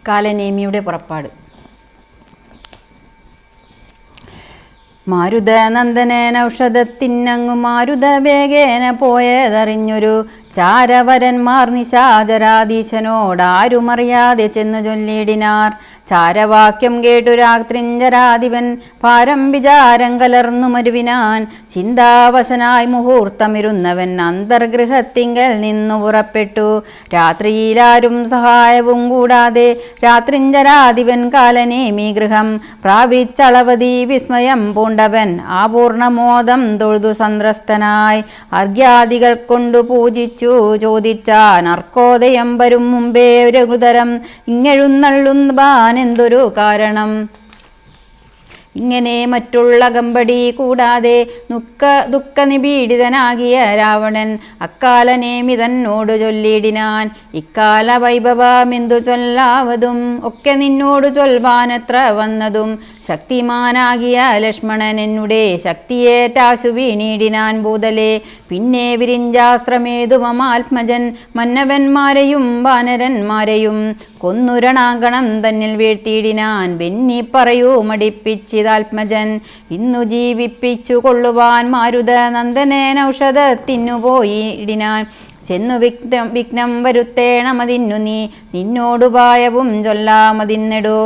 കാലനേമിയുടെ പുറപ്പാട്. മാരുതനന്ദനേന ഔഷധത്തിനങ്ങു മാരുത വേഗേന പോയതറിഞ്ഞൊരു ചാരവരന്മാർ നിശാചരാധീശനോടാരുമറിയാതെ ചെന്നു ചൊല്ലിയിടിനാർ. ചാരവാക്യം കേട്ടു രാത്രിഞ്ചരാധിപൻ ഭാരം വിചാരം കലർന്നു മരുവിനാൻ. ചിന്താവശനായി മുഹൂർത്തമിരുന്നവൻ അന്തർഗൃഹത്തിങ്കൽ നിന്നു പുറപ്പെട്ടു. രാത്രിയിലാരും സഹായവും കൂടാതെ രാത്രിഞ്ചരാധിപൻ കാലനേമി ഗൃഹം പ്രാപിച്ചളവതി വിസ്മയം പൂണ്ടവൻ ആപൂർണമോദം തൊഴുതു സന്ത്രസ്തനായി. അർഘ്യാദികൾ കൊണ്ടു പൂജിച്ചു ചോദിച്ചാൻ അർക്കോദയം വരും മുമ്പേ ഒരു ഉദരം ഇങ്ങെഴുന്നള്ളുവാനെന്തൊരു കാരണം. ഇങ്ങനെ മറ്റുള്ള കമ്പടി കൂടാതെ ദുഃഖനിപീഡിതനാകിയ രാവണൻ അക്കാലനേമിതന്നോട് ചൊല്ലിയിടിനാൻ. ഇക്കാല വൈഭവമെന്തു ചൊല്ലാവതും ഒക്കെ നിന്നോട് ചൊൽവാനത്ര വന്നതും. ശക്തിമാനാകിയ ലക്ഷ്മണൻ എന്നുടെ ശക്തിയേറ്റാശു വീണിടിനാൻ ഭൂതലെ. പിന്നെ വിരിഞ്ചാസ്ത്രമേതുമമാത്മജൻ മന്നവന്മാരെയും വാനരന്മാരെയും കൊന്നുരണാങ്കണം തന്നിൽ വീഴ്ത്തിയിടിനാൻ. വെന്നി പറയൂ മടിപ്പിച്ചിതാത്മജൻ ഇന്നു ജീവിപ്പിച്ചു കൊള്ളുവാൻ മാരുത നന്ദനേന ഔഷധത്തിനു പോയിടിനാൻ. ചെന്നു വിഘ്നം വരുത്തേണമതിന്നു നീ നിന്നോടുപായവും ചൊല്ലാമതിന്നെടോ.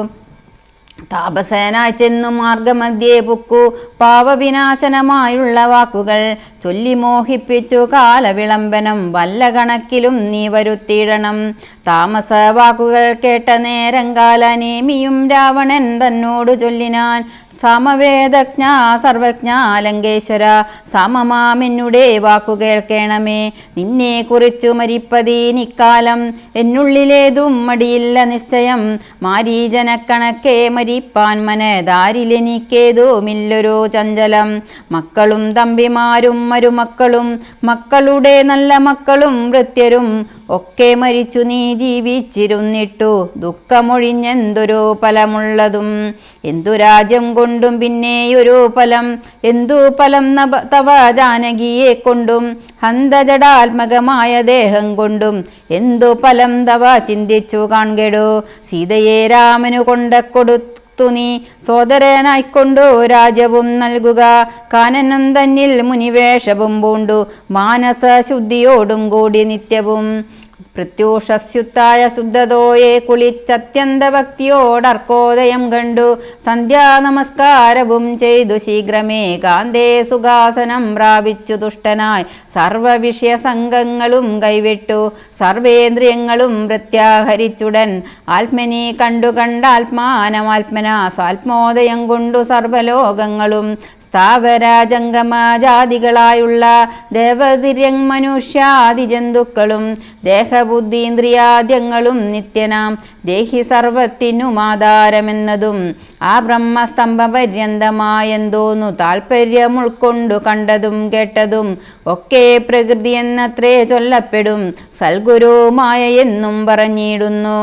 താപസനായി ചെന്നു മാർഗമധ്യേ പുക്കു പാപവിനാശനമായുള്ള വാക്കുകൾ ചൊല്ലി മോഹിപ്പിച്ചു കാലവിളംബനം വല്ല കണക്കിലും നീ വരുത്തിയിടണം. താമസ വാക്കുകൾ കേട്ട നേരം കാലനേമിയും രാവണൻ തന്നോട് ചൊല്ലിനാൻ. സമവേദജ്ഞ സർവജ്ഞ ലങ്കേശ്വര സമമാമെന്നുടെ വാക്കു കേൾക്കണമേ. നിന്നെ കുറിച്ചു മരിപ്പതീനിക്കാലം എന്നുള്ളിലേതും മടിയില്ല നിശ്ചയം. മാരീജനക്കണക്കെ മരിപ്പാൻ മനതാരിലെനിക്കേതുമില്ലൊരു ചഞ്ചലം. മക്കളും തമ്പിമാരും മരുമക്കളും മക്കളുടെ നല്ല മക്കളും ഭൃത്യരും ഒക്കെ മരിച്ചു നീ ജീവിച്ചിരുന്നിട്ടു ദുഃഖമൊഴിഞ്ഞെന്തൊരു ഫലമുള്ളതും. എന്തു രാജ്യം കൊണ്ടും പിന്നെയൊരു ഫലം എന്തു ഫലം തവ ജാനകിയെ കൊണ്ടും ഹന്തജടാത്മകമായ ദേഹം കൊണ്ടും എന്തു ഫലം തവ ചിന്തിച്ചു കാൺകെടോ. സീതയെ രാമനു കൊണ്ടക്കൊടുത്തു നീ സോദരനായിക്കൊണ്ടു രാജ്യവും നൽകുക. കാനനം തന്നിൽ മുനിവേഷവും പൂണ്ടു മാനസശുദ്ധിയോടും കൂടി നിത്യവും. പ്രത്യൂഷസ്യുത്തായ ശുദ്ധതോയെ കുളിച്ചത്യന്ത ഭക്തിയോടർക്കോദയം കണ്ടു സന്ധ്യാനമസ്കാരവും ചെയ്തു ശീഘ്രമേ കാന്തേ സുഖാസനം പ്രാപിച്ചു തുഷ്ടനായി. സർവവിഷയ സംഘങ്ങളും കൈവിട്ടു സർവേന്ദ്രിയങ്ങളും പ്രത്യാഹരിച്ചുടൻ ആത്മനി കണ്ടു കണ്ടാത്മാനമാത്മന സാത്മോദയം കൊണ്ടു സർവലോകങ്ങളും സ്ഥാവര ജംഗമജാതികളായുള്ള ദേവതിര്യൻ മനുഷ്യാദി ജന്തുക്കളും ദേഹബുദ്ധീന്ദ്രിയാദ്യങ്ങളും നിത്യനാം ദേഹി സർവത്തിനുമാധാരമെന്നതും ആ ബ്രഹ്മസ്തംഭപര്യന്തമായെന്തോന്നു താൽപ്പര്യം ഉൾക്കൊണ്ടു കണ്ടതും കേട്ടതും ഒക്കെ പ്രകൃതി എന്നത്രേ ചൊല്ലപ്പെടും. സൽഗുരുമായ എന്നും പറഞ്ഞിടുന്നു.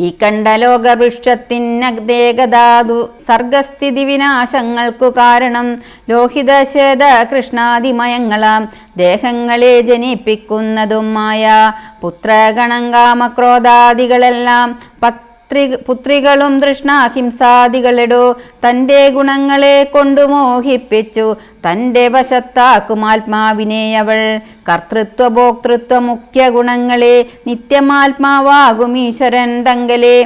ഈ കണ്ട ലോകവൃക്ഷത്തിനേകധാതു സർഗസ്ഥിതി വിനാശങ്ങൾക്കു കാരണം ലോഹിത ശ്വേത കൃഷ്ണാതിമയങ്ങളാം ദേഹങ്ങളെ ജനിപ്പിക്കുന്നതും മായ. പുത്രഗണം കാമക്രോധാദികളെല്ലാം പുത്രികളും തൃഷ്ണാഹിംസാദികളെടോ തൻ്റെ ഗുണങ്ങളെ കൊണ്ടു മോഹിപ്പിച്ചു തൻ്റെ വശത്താക്കും ആത്മാവിനെ അവൾ. കർത്തൃത്വ ഭോക്തൃത്വ മുഖ്യ ഗുണങ്ങളെ നിത്യമാത്മാവാകും ഈശ്വരൻ തങ്കലെ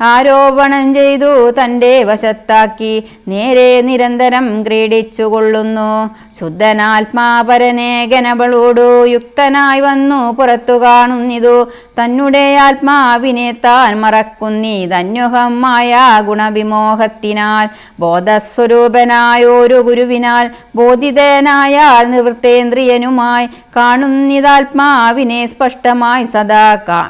ആരോപണം ചെയ്തു തൻ്റെ വശത്താക്കി നേരെ നിരന്തരം ക്രീഡിച്ചു കൊള്ളുന്നു. ശുദ്ധനാത്മാപരനേകനവളോടു യുക്തനായി വന്നു പുറത്തു കാണുന്നിതു തന്നെ ആത്മാവിനെ താൻ മറക്കുന്നീതന്യുഹമായ ഗുണവിമോഹത്തിനാൽ. ബോധസ്വരൂപനായൊരു ഗുരുവിനാൽ ബോധിതനായാൽ നിവൃത്തേന്ദ്രിയനുമായി കാണുന്നിതാത്മാവിനെ സ്പഷ്ടമായി സദാ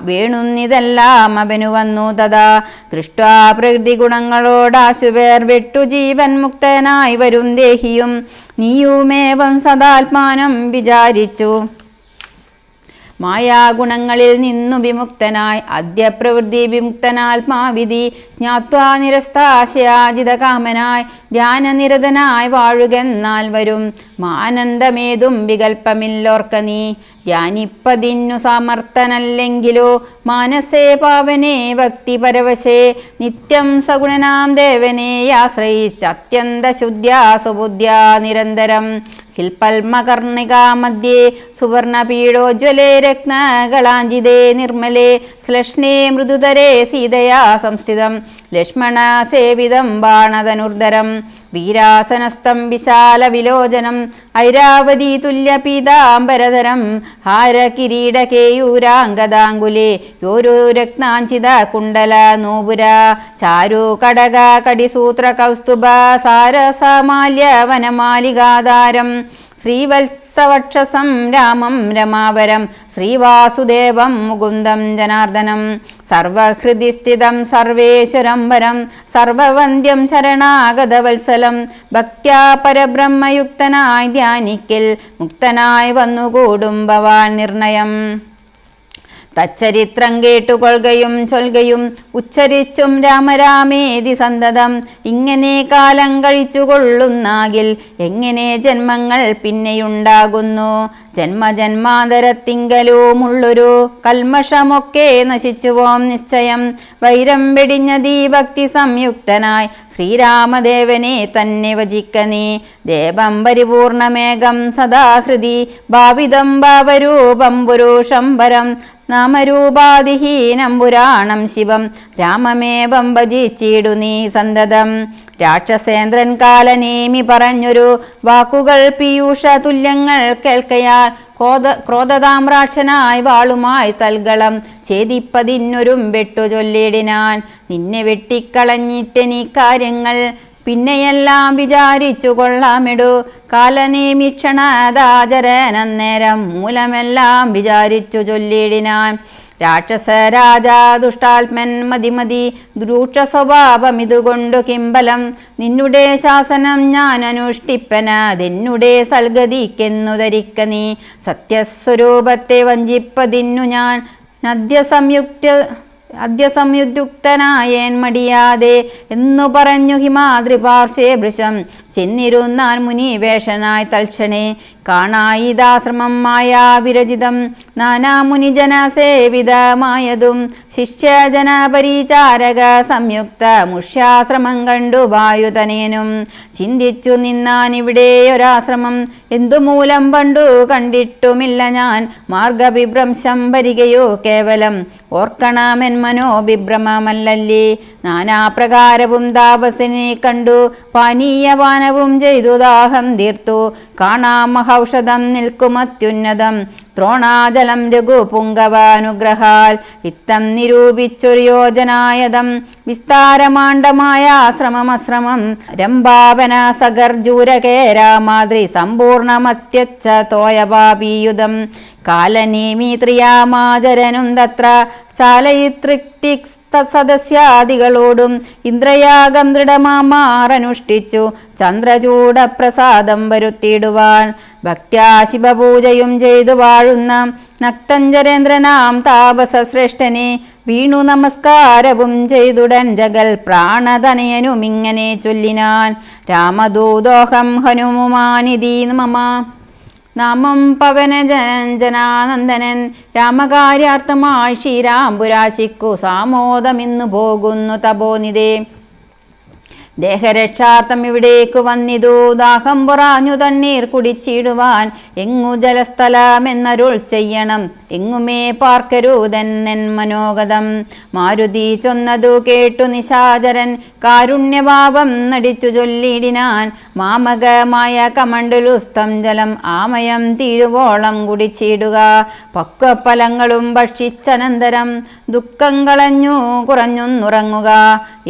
വേണുന്നിതെല്ലാം അവനു വന്നു തഥാ. ദൃഷ്ട്വാ പ്രകൃതി ഗുണങ്ങളോടാശുപേർ വിട്ടു ജീവൻ മുക്തനായി വരും ദേഹിയും നീയുമേവം സദാത്മാനം വിചാരിച്ചു. മായാഗുണങ്ങളിൽ നിന്നു വിമുക്തനായി അദ്യപ്രവൃത്തി വിമുക്തനാത്മാവിധി ജ്ഞാത്വാ നിരസ്താശയാജിതകാമനായി ധ്യാനനിരതനായി വാഴുകെന്നാൽ വരും മാനന്ദമേതും വികൽപ്പമില്ലോർക്ക നീ ധ്യാനിപ്പതിന്നു സമർത്ഥനല്ലെങ്കിലോ മാനസേ പാവനേ ഭക്തി പരവശേ നിത്യം സഗുണനാം ദേവനെ ആശ്രയിച്ച് അത്യന്ത ശുദ്ധ്യാ സുബുദ്ധ്യാ നിരന്തരം ഹിൽപൽമകർണികാ മധ്യേ സുവർണപീഠോജ്വലേ രത്നകളാഞ്ചിതേ നിർമ്മലേ ശ്ലഷ്ണേ മൃദുതരേ സീതയാ സംസ്ഥിതം ലക്ഷ്മണ സേവിതം ബാണധനുർധരം വീരാസനസ്ഥം വിശാല വിലോചനം ഐരാവതി തുല്യപീതാംബരധരം ഹാരകിരീടകേയൂരാംഗദാങ്കുലേ യോരോ രത്നാഞ്ചിത കുണ്ടല നൂപുര ചാരു കടക കടിസൂത്ര കൗസ്തുഭ സാരസമാല്യ വനമാലികാധാരം ശ്രീവത്സവക്ഷസം രാമം രമാവരം ശ്രീവാസുദേവം മുകുന്ദം ജനാർദ്ദനം സർവഹൃദി സ്ഥിതം സർവേശ്വരം വരം സർവവന്ദ്യം ശരണാഗതവത്സലം ഭക്ത്യാ പരബ്രഹ്മയുക്തനായി ധ്യാനിക്കിൽ മുക്തനായി വന്നുകൂടും ഭവാൻ നിർണയം തച്ചരിത്രം കേട്ടുകൊള്ളുകയും ചൊൽകയും ഉച്ചരിച്ചും രാമരാമേതി സന്തതം ഇങ്ങനെ കാലം കഴിച്ചുകൊള്ളുന്നാകിൽ എങ്ങനെ ജന്മങ്ങൾ പിന്നെയുണ്ടാകുന്നു ജന്മജന്മാന്തരത്തിങ്കലുമുള്ളൊരു കൽമഷമൊക്കെ നശിച്ചുപോം നിശ്ചയം വൈരം വെടിഞ്ഞതീ ഭക്തി സംയുക്തനായി ശ്രീരാമദേവനെ തന്നെ വചിക്ക നീ ദേവം പരിപൂർണമേകം സദാഹൃതി ഭാവിതം ഭാവരൂപം പുരുഷം പരം നാമരൂപാധിഹീനം പുരാണം ശിവം രാമമേവം ഭജിച്ചിടു നീ സന്തതം രാക്ഷസേന്ദ്രൻ കാലനേമി പറഞ്ഞൊരു വാക്കുകൾ പീയൂഷ തുല്യങ്ങൾ കേൾക്കയാൽ ക്രോധതാമ്രാക്ഷനായി വാളുമായി തൽഗളം ഛേദിപ്പതിന്നൊരും വെട്ടു ചൊല്ലിടിനാൻ നിന്നെ വെട്ടിക്കളഞ്ഞിട്ടെനീ കാര്യങ്ങൾ പിന്നെയെല്ലാം വിചാരിച്ചു കൊള്ളാമിടു കാലനേമിക്ഷണദാചരനന്നേരം മൂലമെല്ലാം വിചാരിച്ചു ചൊല്ലിടിനാൻ രാക്ഷസ രാജാ ദുഷ്ടാത്മൻ മതിമതി രൂക്ഷ സ്വഭാവമിതുകൊണ്ടു കിംബലം നിന്നുടെ ശാസനം ഞാൻ അനുഷ്ഠിപ്പനതെന്നുടെ സൽഗതിക്കെന്നു ധരിക്ക നീ സത്യസ്വരൂപത്തെ വഞ്ചിപ്പതിന്നു ഞാൻ അദ്യ സംയുക്തനായേൻ മടിയാതെ എന്നു പറഞ്ഞു ഹിമാദ്രിപാർശ്വേ വൃഷം ചെന്നിരുന്നാൻ മുനിവേഷനായി തൽക്ഷണേ കാണായിതാശ്രമം മായാവിരചിതം നാനാമുനിജനസേവിതമായതും ശിഷ്യജന പരിചാരക സംയുക്ത മുഷ്യാശ്രമം കണ്ടു വായുതനയനും ചിന്തിച്ചു നിന്നാനിവിടെയൊരാശ്രമം എന്തുമൂലം പണ്ടു കണ്ടിട്ടുമില്ല ഞാൻ മാർഗവിഭ്രംശം വരികയോ കേവലം ഓർക്കണമെൻ മനോവിഭ്രമമല്ലല്ലേ നാനാപ്രകാരവും താപസിനെ കണ്ടു പാനീയപാനവും ചെയ്തു ദാഹം തീർത്തു കാണാം മഹൌഷധം നിൽക്കുമത്യുന്നതം ദ്രോണാജലം രഘുപുങ്കവാനുഗ്രഹാൽ ഇത്തം നിരൂപിച്ചൊരു യോജനായതം വിസ്താരമാണ്ഡമായ ആശ്രമമശ്രമം രംഭാവന സഗർജൂരകേരാമാതൃ സമ്പൂർണമത്യച്ച തോയപാപീയുധം കാലനേമിത്രിയാമാചരനും തത്ര ശാലയിത്രിക്തി സദസ്യാദികളോടും ഇന്ദ്രയാഗം ദൃഢമാമാറനുഷ്ഠിച്ചു ചന്ദ്രചൂഡപ്രസാദം വരുത്തിയിടുവാൻ ഭക്ത്യാ ശിവപൂജയും ചെയ്തു വാഴുന്ന നക്തഞ്ചരേന്ദ്രനാം താപസശ്രേഷ്ഠനെ വീണു നമസ്കാരവും ചെയ്തുടൻ ജഗൽ പ്രാണതനയനുമിങ്ങനെ ചൊല്ലിനാൻ രാമദൂതോഹം ഹനുമാനിധി മമ നാമം പവനജനാനന്ദനൻ രാമകാര്യാർത്ഥമായി ശ്രീരാംപുരാശിക്കു സാമോദമിന്നു പോകുന്നു തപോനിധേ ദേഹരക്ഷാർത്ഥം ഇവിടേക്കു വന്നിതു ദാഹം പൊറാഞ്ഞു തണ്ണീർ കുടിച്ചിടുവാൻ എങ്ങു ജലസ്ഥലമെന്നരുൾ ചെയ്യണം എങ്ങുമേ പാർക്കരുതെന്നെൻ മനോഗതം മാരുതി ചൊന്നതു കേട്ടു നിശാചരൻ കാരുണ്യഭാവം നടിച്ചു ചൊല്ലിടിനാൻ മാമകമായ കമണ്ഡലുസ്തം ജലം ആമയം തീരുവോളം കുടിച്ചിടുക പക്വഫലങ്ങളും ഭക്ഷിച്ചനന്തരം ദുഃഖം കളഞ്ഞു കുറഞ്ഞുന്നുറങ്ങുക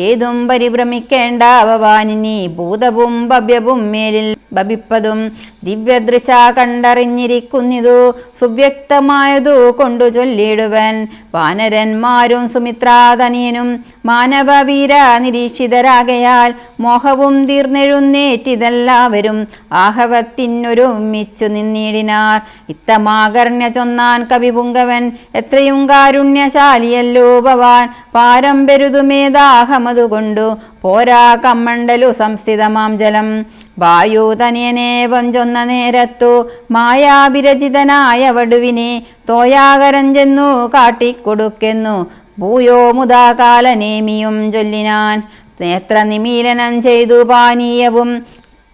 ഏതും പരിഭ്രമിക്കേണ്ട ഭവാനിനി ഭൂതവും ഭവ്യവും മേലിൽ ഭവിപ്പതും ദിവ്യദൃശ കണ്ടറിഞ്ഞിരിക്കുന്നിതു സുവ്യക്തമായതു കൊണ്ടു ചൊല്ലിടുവൻ. വാനരന്മാരും സുമിത്രാതനിയനും മാനവവീര നിരീക്ഷിതരാകയാൽ മോഹവും തീർന്നെഴുന്നേറ്റിതെല്ലാവരും ആഹവത്തിനൊരുമിച്ചു നിന്നിടിനാർ. ഇത്തമാകർണ്യ ചൊന്നാൻ കവിപുങ്കവൻ, എത്രയും കാരുണ്യശാലിയല്ലോ ഭവാൻ. പാരം പെരുതുമേദാഹമതുകൊണ്ടു പോരാ കമ്മണ്ടലു സംസ്ഥിതമാം ജലം. വായുതനിയനേവം ചൊന്ന നേരത്തു മായാവിരചിതനായ വടുവിനെ തോയാകരം ചെന്നു കാട്ടിക്കൊടുക്കെന്നു ഭൂയോ മുതാ കാലനേമിയും ചൊല്ലിനാൻ. നേത്രനിമീലനം ചെയ്തു പാനീയവും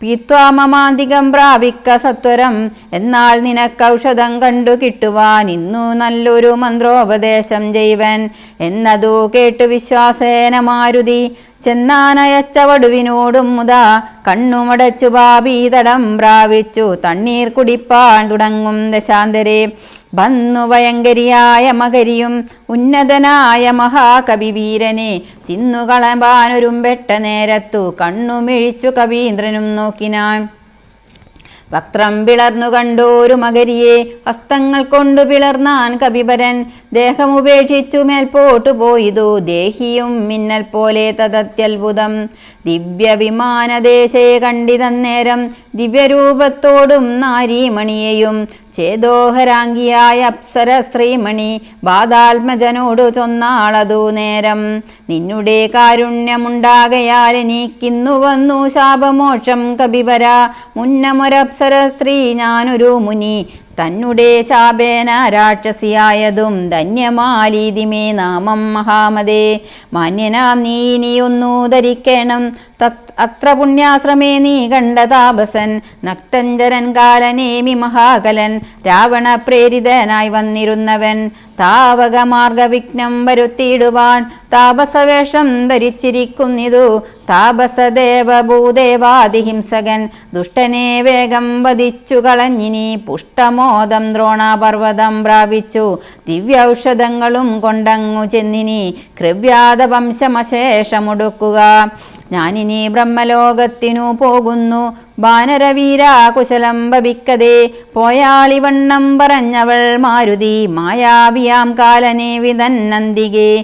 പീത്വാമമാന്തികം പ്രാപിക്ക സത്വരം. എന്നാൽ നിനക്കൗഷധം കണ്ടു കിട്ടുവാൻ ഇന്നു നല്ലൊരു മന്ത്രോപദേശം ചെയ്വൻ എന്നതു കേട്ടു വിശ്വാസേന മാരുതി ചെന്നാനയച്ച വടുവിനോടും മുതാ കണ്ണുമടച്ചു പാപീതടം പ്രാപിച്ചു തണ്ണീർ കുടിപ്പാൻ തുടങ്ങും ദശാന്തരെ. വന്നു ഭയങ്കരിയായ മകരിയും ഉന്നതനായ മഹാകവിവീരനെ തിന്നുകളമ്പാനൊരുമ്പെട്ട നേരത്തു കണ്ണുമിഴിച്ചു കവീന്ദ്രനും നോക്കിനാൻ. വക്രം പിളർന്നു കണ്ടോരു മകരിയെ ഹസ്തങ്ങൾ കൊണ്ടു പിളർന്നാൻ കവിവരൻ. ദേഹമുപേക്ഷിച്ചു മേൽപോട്ടു പോയിതു ദേഹിയും മിന്നൽ പോലെ തദത്യത്ഭുതം. ദിവ്യവിമാനദേശേ കണ്ടിതന്നേരം ദിവ്യരൂപത്തോടും നാരീമണിയെയും ചേതോഹരാംഗിയായ അപ്സര സ്ത്രീമണി ബാധാത്മജനോടു ചൊന്നാളതു നേരം. നിന്നുടെ കാരുണ്യമുണ്ടാകയാൽ എനിക്കിന്നു വന്നു ശാപമോക്ഷം കപിവര. മുന്നമൊരപ്സര സ്ത്രീ ഞാനൊരു മുനി തന്നുടെ ശാപേന രാക്ഷസിയായതും ധന്യമാലീതിമേ നാമം മഹാമതേ. മാന്യനാം നീ ഇനിയൊന്നു ധരിക്കണം അത്ര പുണ്യാശ്രമേ നീ കണ്ട താപസൻ നക്തഞ്ചരൻ കാലനേമി മഹാകലൻ രാവണ പ്രേരിതനായി വന്നിരുന്നവൻ. താവകമാർഗവിഘ്നം വരുത്തിയിടുവാൻ താപസവേഷം ധരിച്ചിരിക്കുന്നിതു താപസദേവ ഭൂദേവാദിഹിംസകൻ. ദുഷ്ടനെ വേഗം വധിച്ചു കളഞ്ഞിനി പുഷ്ടമോദം ദ്രോണാപർവ്വതം പ്രാപിച്ചു ദിവ്യൌഷധങ്ങളും കൊണ്ടങ്ങു ചെന്നിനി ക്രവ്യാത വംശമശേഷമൊടുക്കുക. ഞാനിനി ബ്രഹ്മലോകത്തിനു പോകുന്നു വാനരവീര കുശലം ഭവിക്കതേ. പോയാളിവണ്ണം പറഞ്ഞവൾ മാരുതി മായാവിയാം കാലനെ വിതന്നന്തികെ.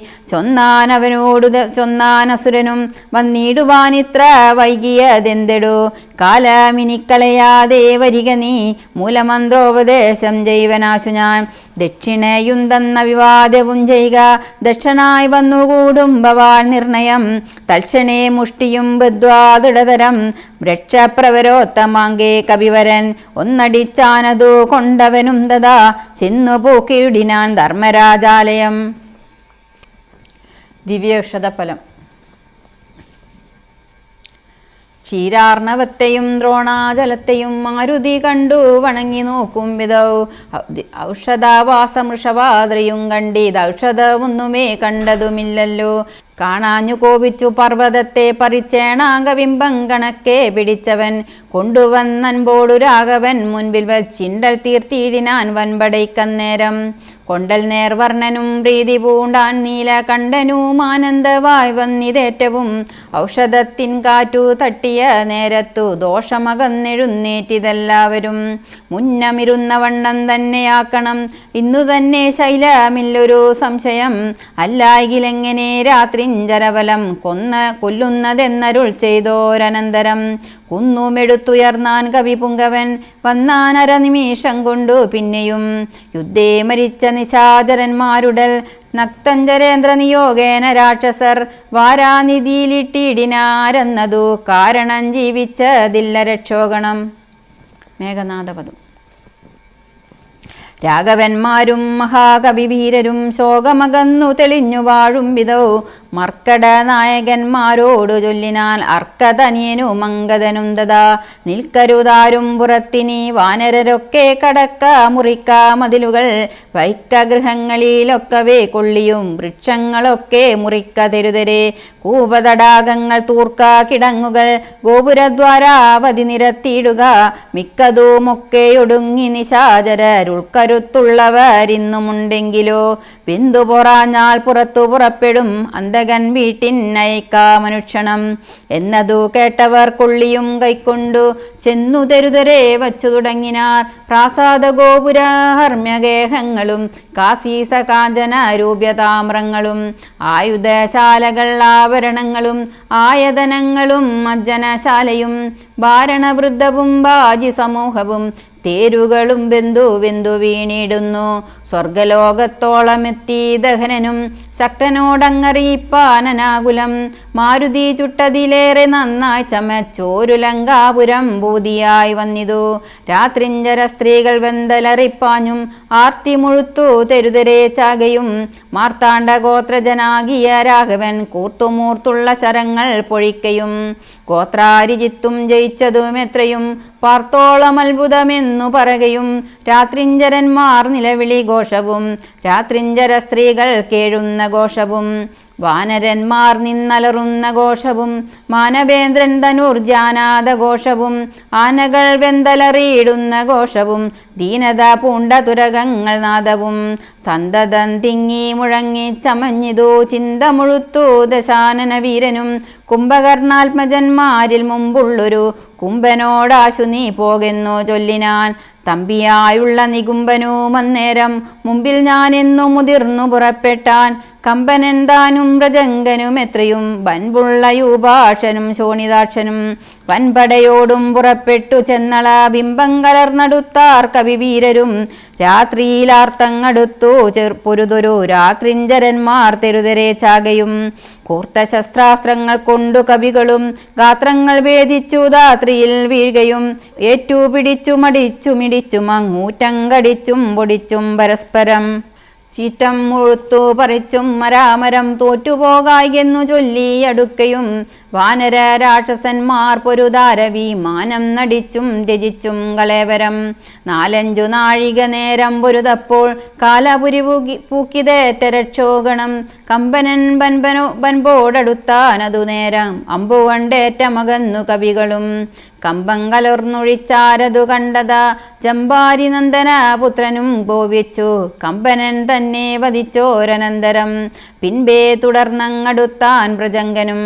ചൊന്നാനസുരനും വന്നിടുവാനിത്ര വൈകിയതെന്തെടോ. കാലമിനിക്കളയാതെ വരിക നീ മൂലമന്ത്രോപദേശം ചെയ്വനാശു ഞാൻ. ദക്ഷിണയും തന്ന വിവാദവും ചെയ്യുക ദക്ഷനായി വന്നുകൂടും ഭവാൻ നിർണയം. തൽക്ഷണേ മുഷ്ടിയും ബദ്ധ്വാദൃഢതരം വൃക്ഷപ്രവരോത്തമാങ്കേ കവിവരൻ. ഒന്നടിച്ചാനതു കൊണ്ടവനും തഥാ ചെന്നു പൂക്കിയിടിനാൻ ധർമ്മരാജാലയം. ദിവ്യൌഷധഫലം. ക്ഷീരാർണവത്തെയും ദ്രോണാജലത്തെയും മാരുതി കണ്ടു വണങ്ങി നോക്കും വിധൗ. ഔഷധാവാസമൃഷവാദ്രയും കണ്ടീത് ഔഷധമൊന്നുമേ കണ്ടതുമില്ലല്ലോ. കാണാഞ്ഞു കോപിച്ചു പർവ്വതത്തെ പറിച്ചേണാംഗബിംബം കണക്കെ പിടിച്ചവൻ. കൊണ്ടുവന്നൻപോടു രാഘവൻ മുൻപിൽ വച്ചിണ്ടൽ തീർത്തിയിടിനാൻ വൻപടയ്ക്കന്നേരം. കൊണ്ടൽ നേർവർണ്ണനും പ്രീതി പൂണ്ടാൻ നീലകണ്ഠനും ആനന്ദവായി വന്നിതേറ്റവും. ഔഷധത്തിൻ കാറ്റു തട്ടിയ നേരത്തു ദോഷമകന്നെഴുന്നേറ്റിതെല്ലാവരും. മുന്നമിരുന്ന വണ്ണം തന്നെയാക്കണം ഇന്നു തന്നെ ശൈലമില്ലൊരു സംശയം. അല്ലായെങ്കിലെങ്ങനെ രാത്രിഞ്ചരവലം കൊല്ലുന്നതെന്നരുൾ ചെയ്തോരനന്തരം. കുന്നുമെടുത്തുയർന്നാൻ കവിപുങ്കവൻ വന്നാനരനിമിഷം കൊണ്ടു പിന്നെയും. യുദ്ധേ മരിച്ച നിശാചരന്മാരുടൽ നക്തഞ്ചരേന്ദ്ര നിയോഗേന രാക്ഷസർ വാരാനിധിയിലിട്ടിടിനാരെന്നതു കാരണം ജീവിച്ചതില്ല രക്ഷോഗണം. മേഘനാഥപദം. രാഘവന്മാരും മഹാകവിവീരരും ശോകമകന്നു തെളിഞ്ഞു വാഴും വിധൗ. മർക്കട നായകന്മാരോടു ചൊല്ലിനാൽ അർക്കതനിയനു മങ്കതനും തഥാ. നിൽക്കരുതാരും പുറത്തിനി വാനരരൊക്കെ കടക്ക മുറിക്ക മതിലുകൾ. വൈക്ക ഗൃഹങ്ങളിലൊക്കവേ കൊള്ളിയും വൃക്ഷങ്ങളൊക്കെ മുറിക്ക തെരുതരെ. കൂപതടാകങ്ങൾ തൂർക്ക കിടങ്ങുകൾ ഗോപുരദ്വാരാവധി നിരത്തിയിടുക. മിക്കതുമൊക്കെയൊടുങ്ങി നിശാചരരുൾക്കരുത്തുള്ളവരിന്നുമുണ്ടെങ്കിലോ. വെന്തു പൊറാഞ്ഞാൽ പുറത്തു പുറപ്പെടും അന്തകൻ വീട്ടിനയക്കാ മനുക്ഷണം എന്നതു കേട്ടവർ കൊള്ളിയും കൈക്കൊണ്ടു ചെന്നു തെരുതരെ വച്ചു തുടങ്ങിനാർ. പ്രാസാദ ഗോപുര ഹർമ്യഗേഹങ്ങളും കാസീസ കാഞ്ചന രൂപ്യതാമ്രങ്ങളും ആയുധശാലകൾ ആഭരണങ്ങളും ആയതനങ്ങളും മജ്ജനശാലയും ഭാരണവൃദ്ധവും ബാജി സമൂഹവും തേരുകളും വെന്തു വീണിടുന്നു. സ്വർഗലോകത്തോളമെത്തി ദഹനനും ശക്തനോടങ്ങറിയിപ്പാനനാകുലം. മാരുതി ചുട്ടതിലേറെ നന്നായി ചമച്ചോരു ലങ്കാപുരം ഭൂതിയായി വന്നിതു. രാത്രിഞ്ചര സ്ത്രീകൾ വെന്തലറിപ്പാഞ്ഞും ആർത്തി മുഴുത്തു തെരുതരെ ചാകയും. മാർത്താണ്ഡ ഗോത്രജനാകിയ രാഘവൻ കൂർത്തുമൂർത്തുള്ള ശരങ്ങൾ പൊഴിക്കയും. ഗോത്രാരിജിത്തും ജയിച്ചതും എത്രയും പാർത്തോളം അത്ഭുതമെന്നു പറകയും. രാത്രിഞ്ചരന്മാർ നിലവിളി ഘോഷവും രാത്രിഞ്ചര സ്ത്രീകൾ കേഴുന്ന ഘോഷവും വാനരന്മാർ നിന്നലറുന്ന ഘോഷവും മാനവേന്ദ്രൻ ധനുർജാനാദ ഘോഷവും ആനകൾ വെന്തലറിയിടുന്ന ഘോഷവും ദീനത പൂണ്ട തുരകങ്ങൾ നാദവും സന്തതം തിങ്ങി മുഴങ്ങി ചമഞ്ഞിതു ചിന്ത മുഴുത്തു ദശാനന വീരനും. കുംഭകർണാത്മജന്മാരിൽ മുമ്പുള്ളൊരു കുംഭനോടാശു നീ പോകെന്നു ചൊല്ലിനാൻ. തമ്പിയായുള്ള നികുംബനും അന്നേരം മുമ്പിൽ ഞാനെന്നു മുതിർന്നു പുറപ്പെട്ടാൻ. കമ്പനൻ താനും പ്രജങ്കനും എത്രയും വൻപുള്ള യൂപാക്ഷനും ശോണിതാക്ഷനും വൻപടയോടും പുറപ്പെട്ടു ചെന്നള ബിംബം കലർന്നടുത്താർ കവിവീരരും. രാത്രിയിലാർത്തങ്ങടുത്തു പൊരുതൊരു രാത്രിഞ്ചരന്മാർ തെരുതരെ ചാകയും. കൂർത്ത ശസ്ത്രാസ്ത്രങ്ങൾ കൊണ്ടു കവികളും ഗാത്രങ്ങൾ ഭേദിച്ചു ധാത്രിയിൽ വീഴുകയും. ഏറ്റുപിടിച്ചു മടിച്ചു മിടിച്ചും അങ്ങൂറ്റങ്കടിച്ചും പൊടിച്ചും പരസ്പരം ചീറ്റം മുഴുത്തു പറിച്ചും മരാമരം തോറ്റുപോകായെന്നു ചൊല്ലി അടുക്കയും. വാനര രാക്ഷസന്മാർ പൊരുതാരവി മാനം നടിച്ചും രചിച്ചും കളേവരം. 4-5 നാഴിക നേരം പൊരുതപ്പോൾ കാലപുരി പൂക്കിതേറ്റ രക്ഷോഗണം. കമ്പനൻ ബൻപോടടുത്താനതു നേരം അമ്പുകൊണ്ടേറ്റ മകന്നു കവികളും. കമ്പം കലർന്നൊഴിച്ചാരതു കണ്ടതാ ജമ്പാരി നന്ദന പുത്രനും കോപിച്ചു. കമ്പനൻ തന്നെ വധിച്ചോരനന്തരം പിൻപേ തുടർന്നങ്ങടുത്താൻ പ്രജങ്കനും.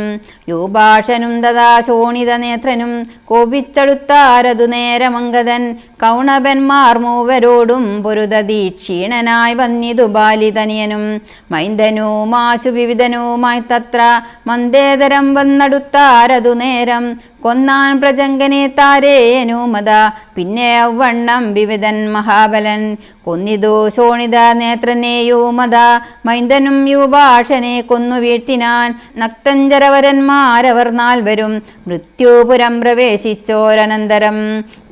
യൂപാക്ഷനും തഥാ ശോണിത നേത്രനും കോപിച്ചടുത്താരതു നേരമംഗതൻ. കൗണപന്മാർ മൂവരോടും പൊരുതതി ക്ഷീണനായി വന്നിതു ബാലിതനിയനും. മൈന്ദനുമാശു വിവിധനുമായി തത്ര മന്ദേതരം വന്നടുത്താരതു നേരം. കൊന്നാൻ പ്രജങ്കനെ താരേനുമത പിന്നെ അവണ്ണം വിവിധൻ മഹാബലൻ. കൊന്നിതു ശോണിത നേത്രനെയുമത മൈന്ദനും യൂപാക്ഷനെ കൊന്നു വീഴ്ത്തിനാൻ. നക്തഞ്ചരവരന്മാരവർ 4 മൃത്യുപുരം പ്രവേശിച്ചോരനന്തരം.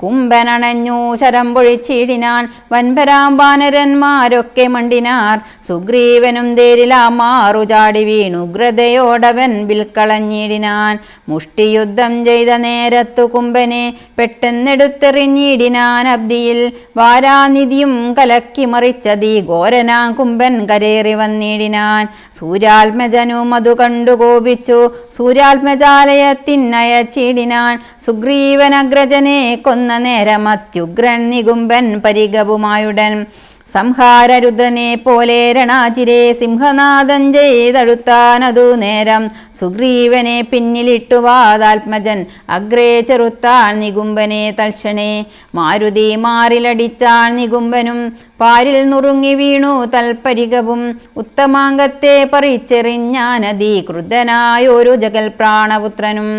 കുംഭനണഞ്ഞു ശരം പൊഴിച്ചിടിനാൻ. വൻപരാംബാനരന്മാരൊക്കെ മണ്ടിനാർ. സുഗ്രീവനും തേരിലാമാറു ചാടി വീണു ഉഗ്രതയോടവൻ വിൽക്കളഞ്ഞിടിനാൻ. മുഷ്ടിയുദ്ധം ചെയ്ത നേരത്തു കുംഭനെ പെട്ടെന്നെടുത്തെറിഞ്ഞിടിനാൻ അബ്ദിയിൽ. വാരാനിധിയും കലക്കി മറിച്ചതി ഘോരനാ കുംഭൻ കരേറി വന്നിടിനാൻ. സൂര്യാത്മജനും അതു കണ്ടു കോപിച്ചു സൂര്യാത്മജാലയത്തിനയച്ചിടിനാൻ. സുഗ്രീവനഗ്രജനെ കൊന്ന നേരം അത്യുഗ്രൻ നികുംബൻ പരിഗവുമായുടൻ. സംഹാരരുദ്രനെ പോലെ രണാചിരെ സിംഹനാദം ചെയ്തടുത്താനതു നേരം. സുഗ്രീവനെ പിന്നിലിട്ടു വാദാത്മജൻ അഗ്രേ ചെറുത്താൻ നികുംബനെ തൽക്ഷണേ. മാരുതി മാറിലടിച്ചാൻ നികുംബനും പാരിൽ നുറുങ്ങി വീണു തൽപരികവും. ഉത്തമാംഗത്തെ പറിച്ചെറിഞ്ഞാനതി ക്രുദ്ധനായൊരു ജഗൽ പ്രാണപുത്രനും.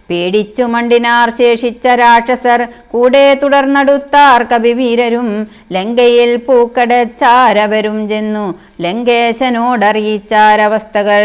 പേടിച്ചു മണ്ടിനാർ ശേഷിച്ച രാക്ഷസർ കൂടെ തുടർന്നടുത്താർ കവിവീരരും. ലങ്കയിൽ പൂക്കടച്ചാരവരും ചെന്നു ലങ്കേശനോടറിയിച്ചാരവസ്ഥകൾ.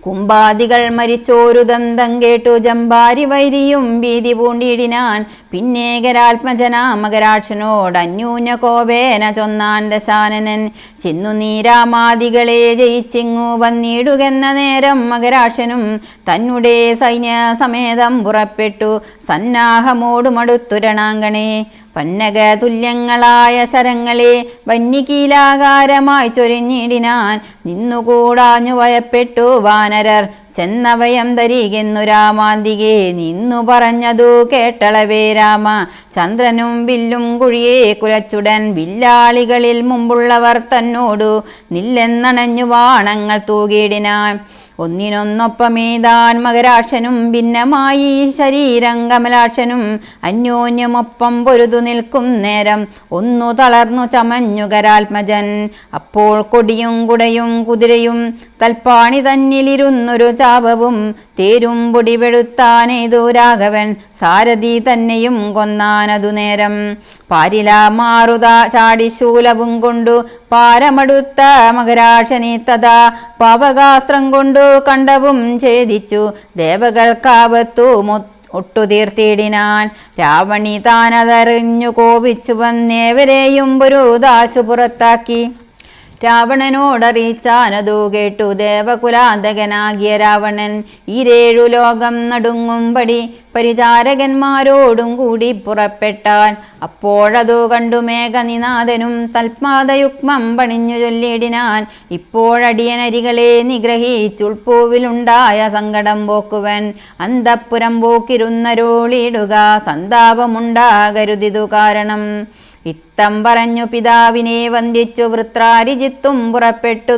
കുംഭാദികൾ മരിച്ചോരു ദന്തം കേട്ടു ജമ്പാരി വൈരിയും ഭീതി പൂണ്ടിടിനാൻ. പിന്നേകരാത്മജന മകരാക്ഷനോട് അന്യൂന കോപേന ചൊന്നാൻ ദശാനനൻ. ചെന്നു നീരാമാദികളെ ജയിച്ചിങ്ങു വന്നിടുകെന്ന നേരം മകരാക്ഷനും തന്നെ സൈന്യ സമേതം പുറപ്പെട്ടു സന്നാഹമോടുമടുത്തു രണാങ്കണേ. പന്നക തുല്യങ്ങളായ ശരങ്ങളെ വന്യകീലാകാരമായി ചൊരിഞ്ഞിടിനാൻ. നിന്നുകൂടാഞ്ഞു ഭയപ്പെട്ടു വാനരർ ചെന്നഭയം ധരികെന്നു രാമാന്തികെ നിന്നു പറഞ്ഞതു കേട്ടളവേ രാമ. ചന്ദ്രനും വില്ലും കുഴിയെ കുലച്ചുടൻ വില്ലാളികളിൽ മുമ്പുള്ളവർ തന്നോടു നില്ലെന്നണഞ്ഞു ബാണങ്ങൾ തൂകിയിടിനാൻ. ഒന്നിനൊന്നൊപ്പമേതാൻ മകരാക്ഷനും ഭിന്നമായി ശരീരം കമലാക്ഷനും അന്യോന്യമൊപ്പം പൊരുതു നിൽക്കും നേരം ഒന്നു തളർന്നു ചമഞ്ഞുകരാത്മജൻ. അപ്പോൾ കൊടിയും കുടയും കുതിരയും തൽപ്പാണി തന്നിലിരുന്നൊരു ചാപവും തേരും പൊടിപെടുത്താനേതു രാഘവൻ സാരഥി തന്നെയും കൊന്നാനതു നേരം. പാരില മാറുത ചാടിശൂലവും കൊണ്ടു പാരമടുത്ത മകരാക്ഷനെ തഥാ പാവകാസ്ത്രം കൊണ്ടു കണ്ടവും ഛേദിച്ചു ദേവകൾക്കാപത്തു ഒട്ടുതീർത്തിയിടിനാൻ. രാവണി താനതറിഞ്ഞു കോപിച്ചു വന്നേവരെയും ഒരു ദാശു പുറത്താക്കി രാവണനോടറിയിച്ചാനതു കേട്ടു ദേവകുലാന്തകനാകിയ രാവണൻ. ഈരേഴു ലോകം നടുങ്ങുംപടി പരിചാരകന്മാരോടും കൂടി പുറപ്പെട്ടാൻ. അപ്പോഴതു കണ്ടു മേഘനിനാഥനും തൽപാദയുഗ്മം പണിഞ്ഞു ചൊല്ലിയിടിനാൻ. ഇപ്പോഴടിയനരികളെ നിഗ്രഹിച്ചുൾപ്പൂവിലുണ്ടായ സങ്കടം പോക്കുവൻ. അന്തഃപുരം പോക്കിരുന്നരോളിയിടുക സന്താപമുണ്ടാകരുതിതു കാരണം. ഇത്തം പറഞ്ഞു പിതാവിനെ വന്ദിച്ചു വൃത്രാരിജിത്തും പുറപ്പെട്ടു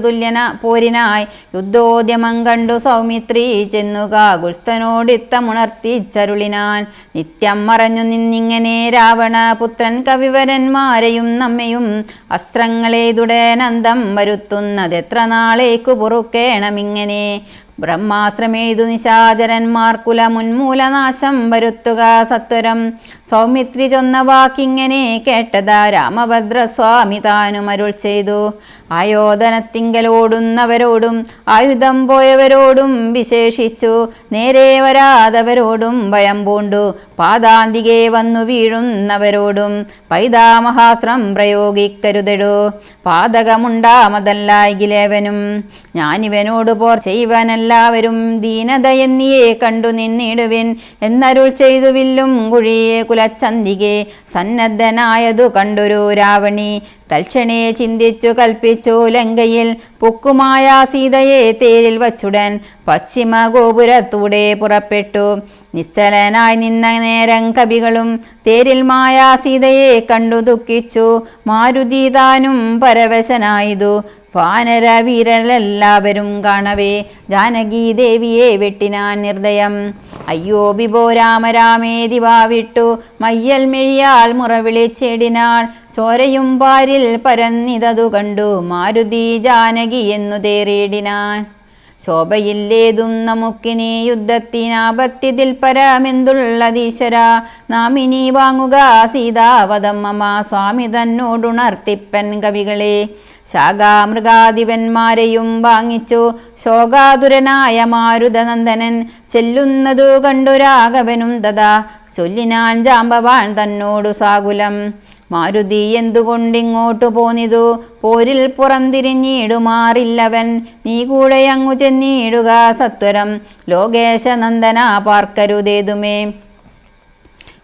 പോരിനായി. യുദ്ധോദ്യമം കണ്ടു സൗമിത്രി ചെന്നുക ഗുൽസ്തനോടിത്തമുണർത്തിച്ചരുളിനാൻ. നിത്യം മറഞ്ഞു നിന്നിങ്ങനെ രാവണ പുത്രൻ കവിവരന്മാരെയും നമ്മയും അസ്ത്രങ്ങളേതുടനന്തം വരുത്തുന്നതെത്ര നാളേക്കു പൊറുക്കേണമിങ്ങനെ. ബ്രഹ്മാശ്രമേതു നിശാചരന്മാർ കുലമുന്മൂലനാശം വരുത്തുക സത്വരം. സൗമിത്രി ചൊന്ന വാക്കിങ്ങനെ കേട്ടതാ രാമഭദ്രസ്വാമി താനും അരുൾ ചെയ്തു. ആയോധനത്തിങ്കലോടുന്നവരോടും ആയുധം പോയവരോടും വിശേഷിച്ചു നേരെ വരാതവരോടും ഭയം പൂണ്ടു പാദാന്തികെ വന്നു വീഴുന്നവരോടും പൈതാമഹാസ്ത്രം പ്രയോഗിക്കരുതെടു. പാതകമുണ്ടാമതല്ലായിലേവനും ഞാനിവനോട് പോർ ചെയ്വനെല്ലാവരും ദീനതയെന്നിയെ കണ്ടു നിന്നിടുവിൻ എന്നരുൾ ചെയ്തു വില്ലും കുഴിയെ കുലച്ചന്തികെ സന്നദ്ധനായതു കണ്ടൊരു രാവണി. തൽക്ഷണേ ചിന്തിച്ചു കൽപ്പിച്ചു ലങ്കയിൽ പൊക്കുമായ സീതയെ തേരിൽ വച്ചുടൻ പശ്ചിമ ഗോപുരത്തൂടെ പുറപ്പെട്ടു. നിശ്ചലനായി നിന്ന നേരം കവികളും തേരിൽ മായാ സീതയെ കണ്ടു ദുഃഖിച്ചു. മാരുതി താനും പരവശനായതു വാനരവീരരെല്ലാവരും കാണവേ ജാനകി ദേവിയെ വെട്ടിനാൻ നിർദ്ദയം. അയ്യോ വിഭോ രാമ രാമേതി വാവിട്ടു മയ്യൽ മിഴിയാൽ മുറവിളിച്ചേടിനാൾ. ചോരയും പാരിൽ പരന്നിതതു കണ്ടു മാരുതി ജാനകി എന്നു തേറിയിടിനാൻ. ശോഭയില്ലേതും നമുക്കിനി യുദ്ധത്തിനാപത്യതിൽ പരമെന്തുള്ളതീശ്വര. നാം ഇനി വാങ്ങുക സീതാവതം മമ സ്വാമി തന്നോടുണർത്തിപ്പൻ കവികളെ. ശാഖാമൃഗാധിപന്മാരെയും വാങ്ങിച്ചു ശോകാതുരനായ മാരുതനന്ദനൻ ചെല്ലുന്നതു കണ്ടു രാഘവനും തഥാ ചൊല്ലിനാൻ ജാമ്പവാൻ തന്നോടു സാകുലം. മാരുതി എന്തുകൊണ്ടിങ്ങോട്ടു പോന്നിതു പോരിൽ പുറംതിരിഞ്ഞിടുമാറില്ലവൻ. നീ കൂടെ അങ്ങു ചെന്നിടുക സത്വരം ലോകേശനന്ദന പാർക്കരുതേതുമേ.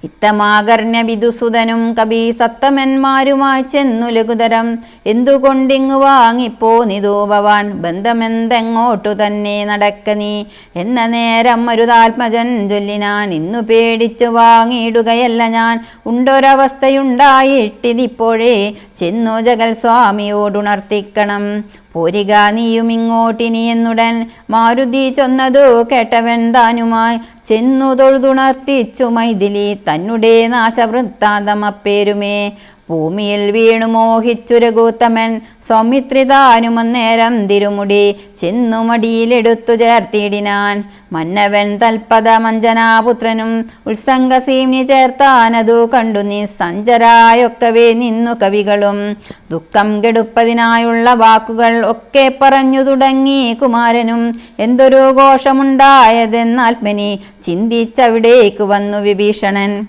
ഇത്തമാകർണ്യ വിദുസുതനും കവി സത്തമന്മാരുമായി ചെന്നു ലഘുതരം എന്തുകൊണ്ടിങ്ങു വാങ്ങിപ്പോന്നിതു ഭവാൻ. ബന്ധമെന്തെങ്ങോട്ടു തന്നെ നടക്ക നീ എന്ന നേരം മരുതാത്മജൻ ചൊല്ലിനാൻ. ഇന്നു പേടിച്ചു വാങ്ങിയിടുകയല്ല ഞാൻ ഉണ്ടൊരവസ്ഥയുണ്ടായിട്ടിതിപ്പോഴേ ചെന്നു ജഗൽ സ്വാമിയോടുണർത്തിക്കണം. പോരിക നീയുമിങ്ങോട്ടിനി എന്നുടൻ മാരുതി ചൊന്നതു കേട്ടവൻ താനുമായി ചെന്നു തൊഴുതുണർത്തിച്ചു മൈഥിലി തന്നെ നാശവൃത്താന്തം അപ്പേരുമേ. ഭൂമിയിൽ വീണു മോഹിച്ചു രഘുത്തമൻ സൗമിത്രി താനുമന്നേരം തിരുമുടി ചെന്നു മടിയിലെടുത്തു ചേർത്തിടിനാൻ. മന്നവൻ തൽപദമഞ്ജനാപുത്രനും ഉത്സംഗസീമ്നി ചേർത്താനതു കണ്ടു നീ സഞ്ചരായൊക്കവേ നിന്നു കവികളും. ദുഃഖം കെടുപ്പതിനായുള്ള വാക്കുകൾ ഒക്കെ പറഞ്ഞു തുടങ്ങി കുമാരനും. എന്തൊരു ഘോഷമുണ്ടായതെന്നാത്മനി ചിന്തിച്ചവിടേക്ക് വന്നു വിഭീഷണൻ.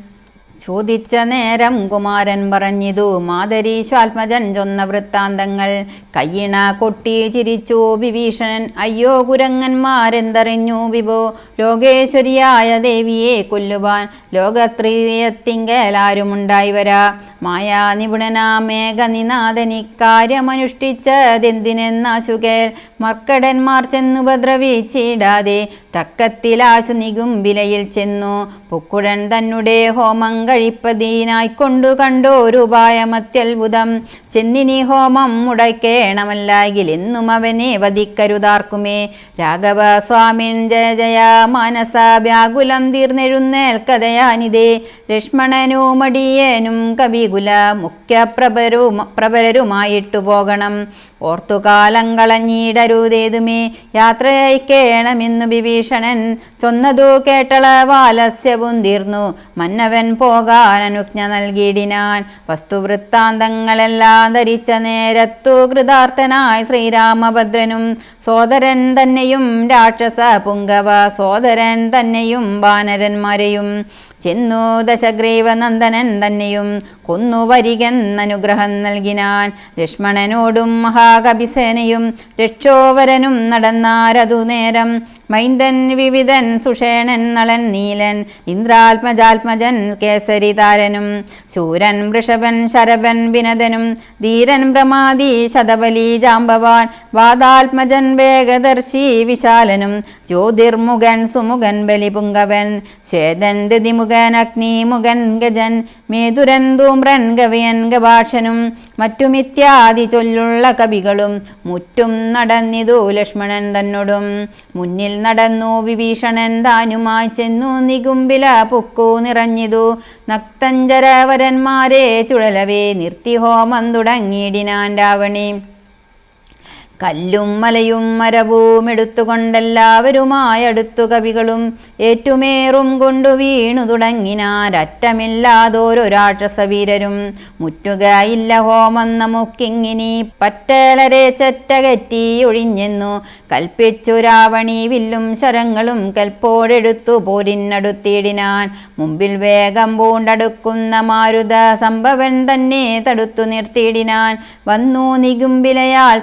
ചോദിച്ച നേരം കുമാരൻ പറഞ്ഞിതു മാതരീശ്വാത്മജൻ ചൊന്ന വൃത്താന്തങ്ങൾ. കയ്യിണ കൊട്ടി ചിരിച്ചു വിഭീഷണൻ. അയ്യോ കുരങ്ങന്മാരെന്തറിഞ്ഞു വിഭോ ലോകേശ്വരിയായ ദേവിയെ കൊല്ലുവാൻ ലോകത്രിയത്തിങ്കലാരുമുണ്ടായി വരാ. മായാ നിപുണനാമേഘനിനാഥനിക്കാര്യമനുഷ്ഠിച്ചതെന്തിനെന്നാശുകേൽ മർക്കടന്മാർ ചെന്നുപദ്രവിച്ചിടാതെ തക്കത്തിലാശു നികുംബിലയിൽ ചെന്നു പുക്കുഴൻ തന്നെ ഹോമം കഴിപ്പതിനായിക്കൊണ്ടു കണ്ടോരുപായമത്യത്ഭുതം ചെന്നിനി ഹോമം മുടക്കേണമല്ലാകിൽ എന്നും അവനെ വധിക്കരുതാർക്കുമേ. രാഘവ സ്വാമിൻ ജയ ജയ മാനസ വ്യാകുലം തീർന്നെഴുന്നേൽക്കതയാനിതേ ലക്ഷ്മണനുമടിയേനും കവികുല മുഖ്യപ്രഭരുമായിട്ടു പോകണം ഓർത്തുകാലം കളഞ്ഞിടരുതേതുമേ യാത്രയയക്കേണമെന്നു വിഭീഷണൻ ചൊന്നതു കേട്ടള വാലസ്യവും തീർന്നു മന്നവൻ പോകാൻ അനുജ്ഞ നൽകിയിടിനാൻ. വസ്തുവൃത്താന്തങ്ങളെല്ലാം ധരിച്ച നേരത്തു കൃതാർത്ഥനായി ശ്രീരാമഭദ്രനും സോദരൻ തന്നെയും രാക്ഷസ പുങ്കവ സോദരൻ തന്നെയും വാനരന്മാരെയും ചെന്നു ദശഗ്രീവനന്ദനൻ തന്നെയും കൊന്നു വരികെന്നനുഗ്രഹം നൽകിനാൻ. ലക്ഷ്മണനോടും മഹാകപിസേനയും രക്ഷോവരനും നടന്നാരതു നേരം മൈന്ദൻ വിവിധൻ സുഷേണൻ നളൻ നീലൻ ഇന്ദ്രാത്മജാത്മജൻ കേസരിതാരനും ശൂരൻ വൃഷഭൻ ശരഭൻ വിനദനും ധീരൻ പ്രമാദി ശതബലി ജാമ്പവാൻ വാദാത്മജൻ വേഗദർശി വിശാലനും ജ്യോതിർമുഖൻ സുമുഖൻ ബലിപുങ്കവൻ ശ്വേതൻ ദിതിമുഖൻ അഗ്നിമുഖൻ ഗജൻ മേതുരൻ ധൂമ്രൻ ഗവയൻ ഗഭാഷനും മറ്റുമിത്യാദി ചൊല്ലുള്ള കവികളും മുറ്റും നടന്നിതു ലക്ഷ്മണൻ തന്നോടും. മുന്നിൽ നടന്നു വിഭീഷണൻ താനുമായി ചെന്നു നികുംബില പുക്കു നിറഞ്ഞിതു നക്തഞ്ചരവരന്മാരെ ചുഴലവേ നിർത്തി ഹോമം തുടങ്ങിയിടിനാൻ രാവണി. കല്ലും മലയും മരവും എടുത്തുകൊണ്ടെല്ലാവരുമായടുത്തു കവികളും ഏറ്റുമേറും കൊണ്ടു വീണു തുടങ്ങിനാരറ്റമില്ലാതോരോ രാക്ഷസവീരരും. മുറ്റുകയില്ല ഹോമം നമുക്കിങ്ങിനി പറ്റലരെ ചെറ്റകറ്റി ഒഴിഞ്ഞെന്നു കൽപ്പിച്ചു രാവണി വില്ലും ശരങ്ങളും കൽപ്പോടെടുത്തു പോരിനടുത്തിടിനാൻ. മുമ്പിൽ വേഗം പൂണ്ടടുക്കുന്ന മാരുത സംഭവൻ തന്നെ തടുത്തു നിർത്തിയിടിനാൻ. വന്നു നികുംബിലയാൾ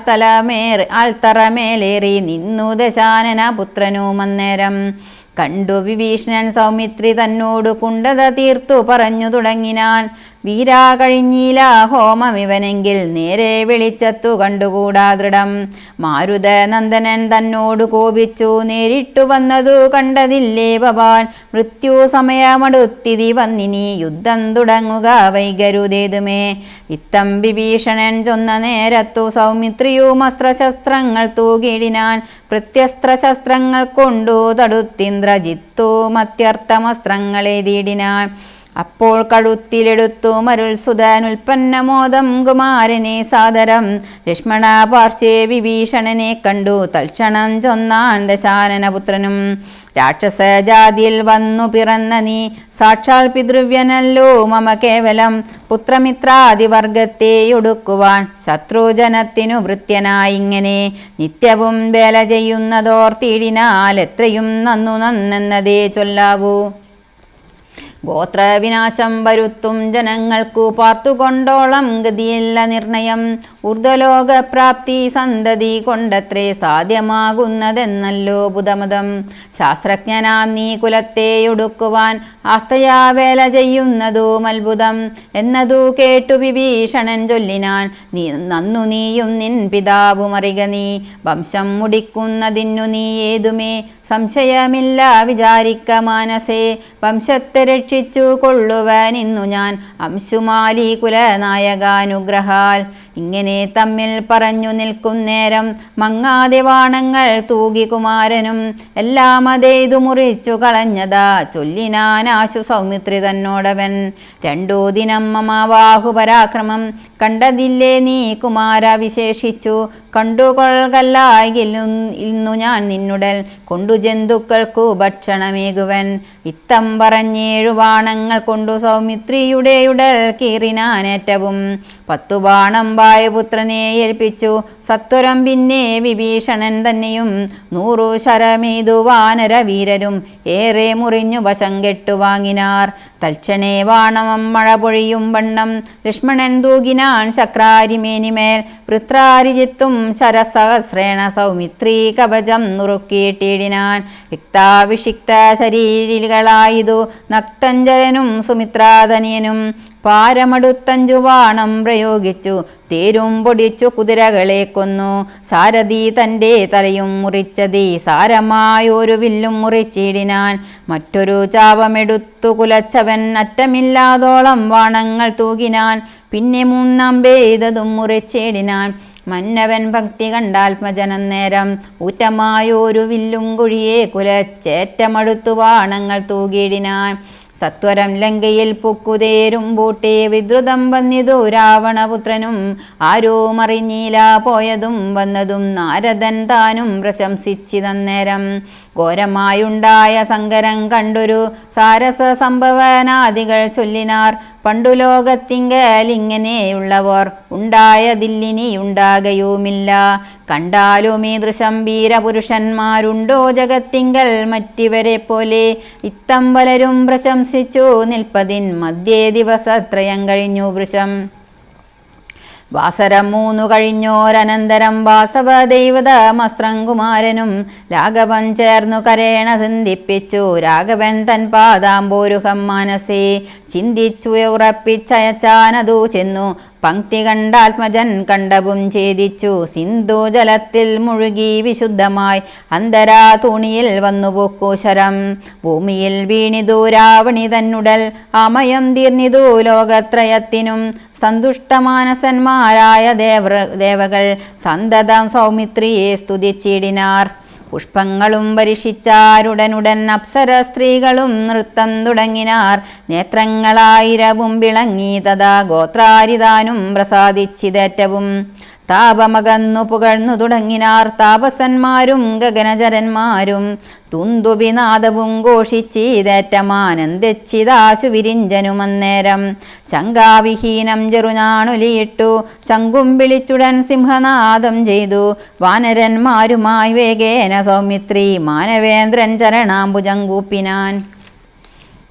ആൾത്തറമേലേറി നിന്നു ദശാനന പുത്രനും അന്നേരം കണ്ടു വിഭീഷണൻ സൗമിത്രി തന്നോടു കുണ്ടത തീർത്തു പറഞ്ഞു തുടങ്ങിനാൻ. വീരാ കഴിഞ്ഞില്ല ഹോമം ഇവനെങ്കിൽ നേരെ വെളിച്ചത്തു കണ്ടുകൂടാ ദൃഢം. മാരുത നന്ദനൻ തന്നോടു കോപിച്ചു നേരിട്ടു വന്നതു കണ്ടതില്ലേ ഭവാൻ മൃത്യു സമയമടുത്തിതി വന്നിനി യുദ്ധം തുടങ്ങുക വൈകരുതേതുമേ. ഇത്തം വിഭീഷണൻ ചൊന്ന നേരത്തു സൗമിത്രിയും അസ്ത്രശസ്ത്രങ്ങൾ തൂകിടിനാൻ. പ്രത്യസ്ത്രശസ്ത്രങ്ങൾ കൊണ്ടു തടുത്തിന്ദ്രജിത്തു മത്യർത്ഥമസ്ത്രങ്ങളെതിടിനാൻ. അപ്പോൾ കഴുത്തിലെടുത്തു മരുൾ സുതനുൽപ്പന്നമോദം കുമാരനെ സാദരം ലക്ഷ്മണ പാർശ്വേ വിഭീഷണനെ കണ്ടു തൽക്ഷണം ചൊന്നാൻ ദശാനനപുത്രനും. രാക്ഷസജാതിയിൽ വന്നു പിറന്ന നീ സാക്ഷാൽ പിതൃവ്യനല്ലോ മമ കേവലം പുത്രമിത്രാദിവർഗത്തെ ഒടുക്കുവാൻ ശത്രുജനത്തിനു ഭൃത്യനായിങ്ങനെ നിത്യവും വേല ചെയ്യുന്നതോർത്തിടിനാൽ എത്രയും നന്നെന്നതേ ചൊല്ലാവൂ. ഗോത്രവിനാശം വരുത്തും ജനങ്ങൾക്കു പാർത്തുകൊണ്ടോളം ഗതിയില്ല നിർണയം ഊർധ്വലോകപ്രാപ്തി സന്തതി കൊണ്ടത്രേ സാധ്യമാകുന്നതെന്നല്ലോ ബുധമതം. ശാസ്ത്രജ്ഞനാം നീ കുലത്തെയൊടുക്കുവാൻ ആസ്തയാ വേല ചെയ്യുന്നതും അത്ഭുതം എന്നതു കേട്ടു വിഭീഷണൻ ചൊല്ലിനാൻ. നന്നു നീയും നിൻ പിതാവും അറിക നീ വംശം മുടിക്കുന്നതിനു നീ ഏതുമേ സംശയമില്ല വിചാരിക്ക മാനസേ. വംശത്തെ രക്ഷിച്ചു കൊള്ളുവാൻ ഇന്നു ഞാൻ അംശുമാലി കുലനായകാനുഗ്രഹാൽ. ഇങ്ങനെ തമ്മിൽ പറഞ്ഞു നിൽക്കും നേരം മങ്ങാതെ വാണങ്ങൾ തൂകി കുമാരനും എല്ലാം അതേതു മുറിച്ചു കളഞ്ഞതാ ചൊല്ലിനാനാശു സൗമിത്രി തന്നോടവൻ. 2 ദിനം മമ ബാഹുപരാക്രമം കണ്ടതില്ലേ നീ കുമാര വിശേഷിച്ചു കണ്ടുകൊള്ളുകല്ലായിൽ ഇന്നു ഞാൻ നിന്നുടൽ കൊണ്ടു ജന്തുക്കൾക്കു ഭക്ഷണമേകുവൻ. ഇത്തം പറഞ്ഞേഴു ബാണങ്ങൾ കൊണ്ടു സൗമിത്രിയുടെ ഉടൽ കീറിനാനേറ്റവും 10 ബാണം വായുപുത്രനെ ഏൽപ്പിച്ചു സത്വരം പിന്നെ വിഭീഷണൻ തന്നെയും 100 ശരമേതു വാനരവീരരും ഏറെ മുറിഞ്ഞു വശം കെട്ടുവാങ്ങിനാർ. തൽക്ഷണേ വാണമം മഴ പൊഴിയും വണ്ണം ലക്ഷ്മണൻ തൂകിനാൻ ശക്രാരിമേനിമേൽ വൃത്രാരിജിത്തും ശരസഹസ്രേണ സൗമിത്രീ കവചം നുറുക്കിയിട്ടിടിനാൻ. രിക്താഭിഷിക്ത ശരീരികളായതു നക്തഞ്ജയനും സുമിത്രാധനിയനും പാരമടുത്തഞ്ചു വാണം പ്രയോഗിച്ചു തേരും പൊടിച്ചു കുതിരകളെ കൊന്നു. സാരഥി തൻ്റെ തലയും മുറിച്ചതി സാരമായൊരു വില്ലും മുറിച്ചിടിനാൻ. മറ്റൊരു ചാപമെടുത്തു കുലച്ചവൻ അറ്റമില്ലാതോളം വാണങ്ങൾ തൂകിനാൻ. പിന്നെ 3 പെയ്തതും മുറിച്ചിടിനാൻ. മന്നവൻ ഭക്തി കണ്ടാത്മജനം നേരം ഊറ്റമായൊരു വില്ലും കുഴിയെ കുലച്ചേറ്റമടുത്തു വാണങ്ങൾ തൂകിടിനാൻ. സത്വരം ലങ്കയിൽ പൊക്കുതേരും പൂട്ടി വിദ്രുതം വന്നിതു രാവണപുത്രനും. ആരും അറിഞ്ഞീല പോയതും വന്നതും നാരദൻ താനും പ്രശംസിച്ചിതന്നേരം. ഘോരമായുണ്ടായ സങ്കരം കണ്ടൊരു സാരസ സംഭവനാദികൾ ചൊല്ലിനാർ. പണ്ടു ലോകത്തിങ്കൽ ഇങ്ങനെയുള്ളവർ ഉണ്ടായതില്ലിനി ഉണ്ടാകയുമില്ല. കണ്ടാലും ഈ ദൃശം വീരപുരുഷന്മാരുണ്ടോ ജഗത്തിങ്കൽ മറ്റിവരെ പോലെ. ഇത്തം പലരും പ്രശംസിച്ചു നിൽപ്പതിൻ മധ്യേ ദിവസത്രയം കഴിഞ്ഞു വൃഷം. വാസരം 3 കഴിഞ്ഞോരനന്തരം വാസവദൈവതമസ്ത്രംകുമാരനും രാഘവൻ ചേർന്നു കരേണ ചിന്തിപ്പിച്ചു. രാഘവൻ തൻ പാദാംബോരുഹം മനസ്സേ ചിന്തിച്ചു ഉറപ്പിച്ചയച്ചാനതു ചെന്നു. പങ്ക്തി കണ്ടാത്മജൻ കണ്ടവും ഛേദിച്ചു. സിന്ധു ജലത്തിൽ മുഴുകി വിശുദ്ധമായി അന്തരാ തുണിയിൽ വന്നു പൊക്കു ശരം. ഭൂമിയിൽ വീണിതു രാവണി തന്നുടൽ അമയം തീർന്നിതു ലോകത്രയത്തിനും. സന്തുഷ്ടമാനസന്മാരായ ദേവകൾ സന്തതം സൗമിത്രിയെ സ്തുതിച്ചിടിനാർ. പുഷ്പങ്ങളും പരിഷിച്ചാരുടനുടൻ അപ്സര സ്ത്രീകളും നൃത്തം തുടങ്ങിനാർ. നേത്രങ്ങളായിരവും വിളങ്ങി തഥാ ഗോത്രാരിതാനും പ്രസാദിച്ചിതേറ്റവും. താപമകന്നു പുകഴ്ന്നു തുടങ്ങിനാർ താപസന്മാരും ഗഗനചരന്മാരും. തുന്തുബിനാദവും ഘോഷിച്ചിതേറ്റമാനന്ദിച്ചിതാശു വിരിഞ്ചനുമന്നേരം. ശങ്കാവിഹീനം ചെറുഞാണുലിയിട്ടു ശങ്കും വിളിച്ചുടൻ സിംഹനാദം ചെയ്തു. വാനരന്മാരുമായി വേഗേന സൗമിത്രി മാനവേന്ദ്രൻ ചരണാംബുജം കൂപ്പിനാൻ.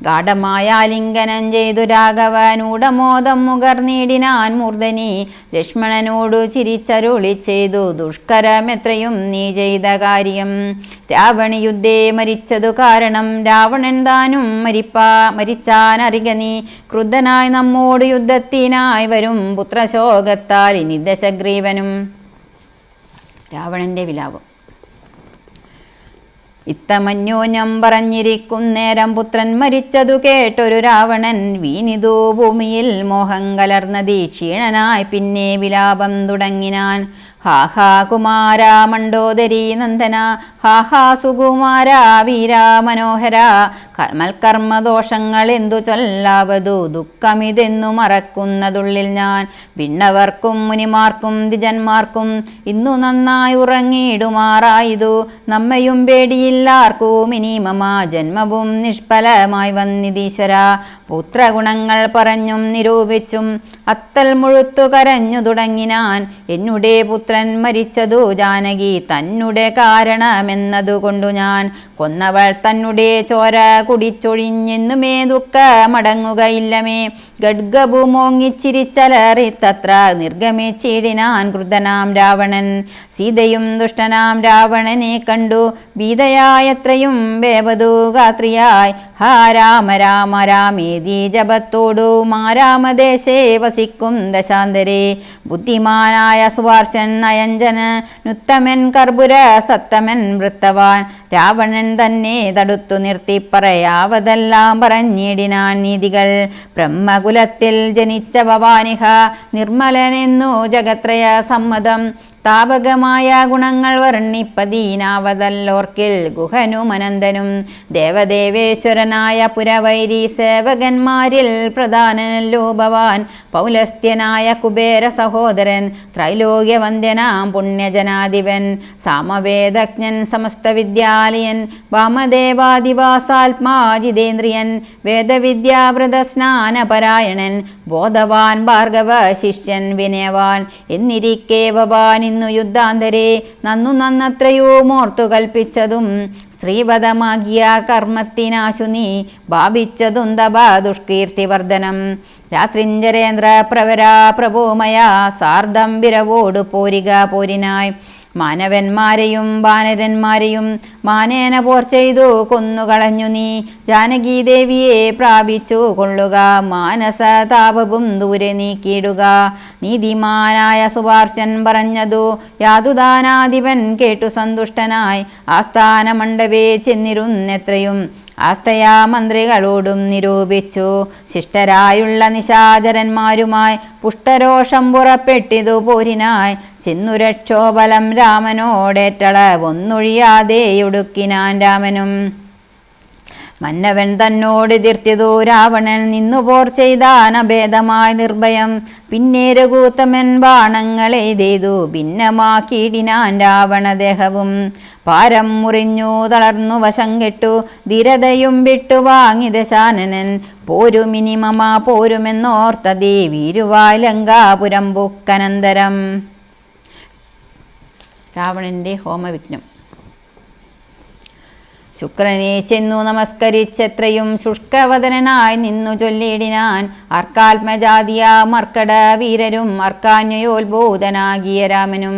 ഗാഠമായ ലിംഗനം ചെയ്തു രാഘവനൂടമോദം മുകർന്നിടിനാൻ മൂർധനി. ലക്ഷ്മണനോടു ചിരിച്ചരുളി ചെയ്തു ദുഷ്കരമെത്രയും നീ ചെയ്ത കാര്യം. രാവണി യുദ്ധേ മരിച്ചതു കാരണം രാവണൻ താനും മരിച്ചാനറിക നീ. ക്രുദ്ധനായി നമ്മോട് യുദ്ധത്തിനായി വരും പുത്രശോകത്താൽ ഇനി ദശഗ്രീവനും. രാവണന്റെ വിലാപം. ഇത്തമന്യോന്യം പറഞ്ഞിരിക്കും നേരം പുത്രൻ മരിച്ചതു കേട്ടൊരു രാവണൻ വീണിതു ഭൂമിയിൽ മോഹം കലർന്നതി ക്ഷീണനായി പിന്നെ വിലാപം തുടങ്ങിനാൻ. ഹാഹാ കുമാര മണ്ഡോദരീ നന്ദന ഹാഹാ സുകുമാര വീരാ മനോഹര. മൽക്കർമ്മദോഷങ്ങൾ എന്തു ചൊല്ലാവതു ദുഃഖമിതെന്നു മറക്കുന്നതുള്ളിൽ ഞാൻ. വിണ്ണവർക്കും മുനിമാർക്കും ദ്വിജന്മാർക്കും ഇന്നു നന്നായി ഉറങ്ങിയിടുമാറായതു. നമ്മയും പേടിയില്ലാർക്കും ഇനി മമ ജന്മവും നിഷ്ഫലമായി വന്നിതീശ്വര. പുത്രഗുണങ്ങൾ പറഞ്ഞും നിരൂപിച്ചും അത്തൽ മുഴുത്തു കരഞ്ഞു തുടങ്ങിനാൻ. എന്നുടെ പുത്രൻ മരിച്ചതു ജാനകി തന്നെ കാരണമെന്നതുകൊണ്ടു ഞാൻ. കൊന്നവൾ തന്നെ ചോര കുടിച്ചൊഴിഞ്ഞെന്നുമേ ദുഃഖമടങ്ങുകയില്ലമേ. ഗഡ്ഗഭൂമോങ്ങിച്ചിരിച്ചലറിത്തത്ര നിർഗമിച്ചിടിനാൻ ക്രുദ്ധനാം രാവണൻ. സീതയും ദുഷ്ടനാം രാവണനെ കണ്ടു ഭീതയായത്രയും വേവതു ഗാത്രിയായി. ഹാ രാമ രാമ രാമേതി ജപത്തോടു മാരാമദേശേ വസിക്കും ദശാന്തരേ. ബുദ്ധിമാനായ സുവാർശൻ നയഞ്ജനുത്തമൻ കർപ്പുര സത്തമൻ വൃത്തവാൻ. രാവണൻ തന്നെ തടുത്തു നിർത്തി പറയാവതെല്ലാം പറഞ്ഞിടിനാൻ നീതികൾ. ബ്രഹ്മകുലത്തിൽ ജനിച്ച ഭവാനിഹ നിർമ്മലനെന്നു ജഗത്രയ സമ്മതം. താപകമായ ഗുണങ്ങൾ വർണ്ണിപ്പതീനാവതല്ലോർക്കിൽ ഗുഹനുമനന്തനും. ദേവദേവേശ്വരനായ പുരവൈരി സേവകന്മാരിൽ പ്രധാനനല്ലോ ഭവാൻ. പൗലസ്ത്യനായ കുബേര സഹോദരൻ ത്രൈലോക്യവന്ദ്യനാം പുണ്യജനാധിപൻ. സാമവേദജ്ഞൻ സമസ്ത വിദ്യാലയൻ വാമദേവാദിവാസാത്മാ ജിതേന്ദ്രിയൻ. വേദവിദ്യാവൃതസ്നാനപരായണൻ ബോധവാൻ ഭാർഗവ ശിഷ്യൻ വിനയവാൻ. എന്നിരിക്കെ ഭവാൻ നിന്നു യുദ്ധാന്തരെ നന്നത്രയോ മോർത്തു കൽപ്പിച്ചതും സ്ത്രീവധമാകിയ കർമ്മത്തിനാശു നീ ഭാവിച്ചതും തപ ദുഷ്കീർത്തിവർദ്ധനം. രാത്രിഞ്ചരേന്ദ്ര പ്രവരാ പ്രഭോമയ സാർദ്ധം വിരവോടു പോരിക പോരിനായി മാനവന്മാരെയും വാനരന്മാരെയും മാനേന പോർ ചെയ്തു കൊന്നുകളഞ്ഞു നീ ജാനകീദേവിയെ പ്രാപിച്ചു കൊള്ളുക. മാനസതാപവും ദൂരെ നീക്കിയിടുക. നീതിമാനായ സുപാർശൻ പറഞ്ഞതു യാതുദാനാധിപൻ കേട്ടു സന്തുഷ്ടനായി ആസ്ഥാന മണ്ഡപേ ചെന്നിരുന്നെത്രയും ആസ്തയാ മന്ത്രികളോടും നിരൂപിച്ചു. ശിഷ്ടരായുള്ള നിശാചരന്മാരുമായി പുഷ്ടരോഷം പുറപ്പെട്ടിതു പോരിനായി ചെന്നു രക്ഷോബലം രാമനോടേറ്റളവൊന്നൊഴിയാതെയൊടുക്കിനാൻ രാമനും. മന്നവൻ തന്നോട് എതിർത്തിതു രാവണൻ നിന്നു പോർ ചെയ്താൻ അഭേദമായി നിർഭയം. പിന്നെ രഘുത്തമൻ ബാണങ്ങളെയ്തു ഭിന്നമാക്കിയിടിനാൻ രാവണദേഹവും. പാരം മുറിഞ്ഞു തളർന്നു വശം കെട്ടു ധീരതയും വിട്ടു വാങ്ങി ദശാനനൻ. പോരുമിനിമമ പോരുമെന്നോർത്തതി വീരുവായി ലങ്കാപുരം ബുക്കനന്തരം. രാവണന്റെ ഹോമവിഘ്നം. ശുക്രനെ ചെന്നു നമസ്കരിച്ചെത്രയും ശുഷ്കവദനായി നിന്നു ചൊല്ലിടിനാൻ. അർക്കാത്മജാതിയ മർക്കട വീരരും അർക്കാന്യോത്ബോധനാകിയ രാമനും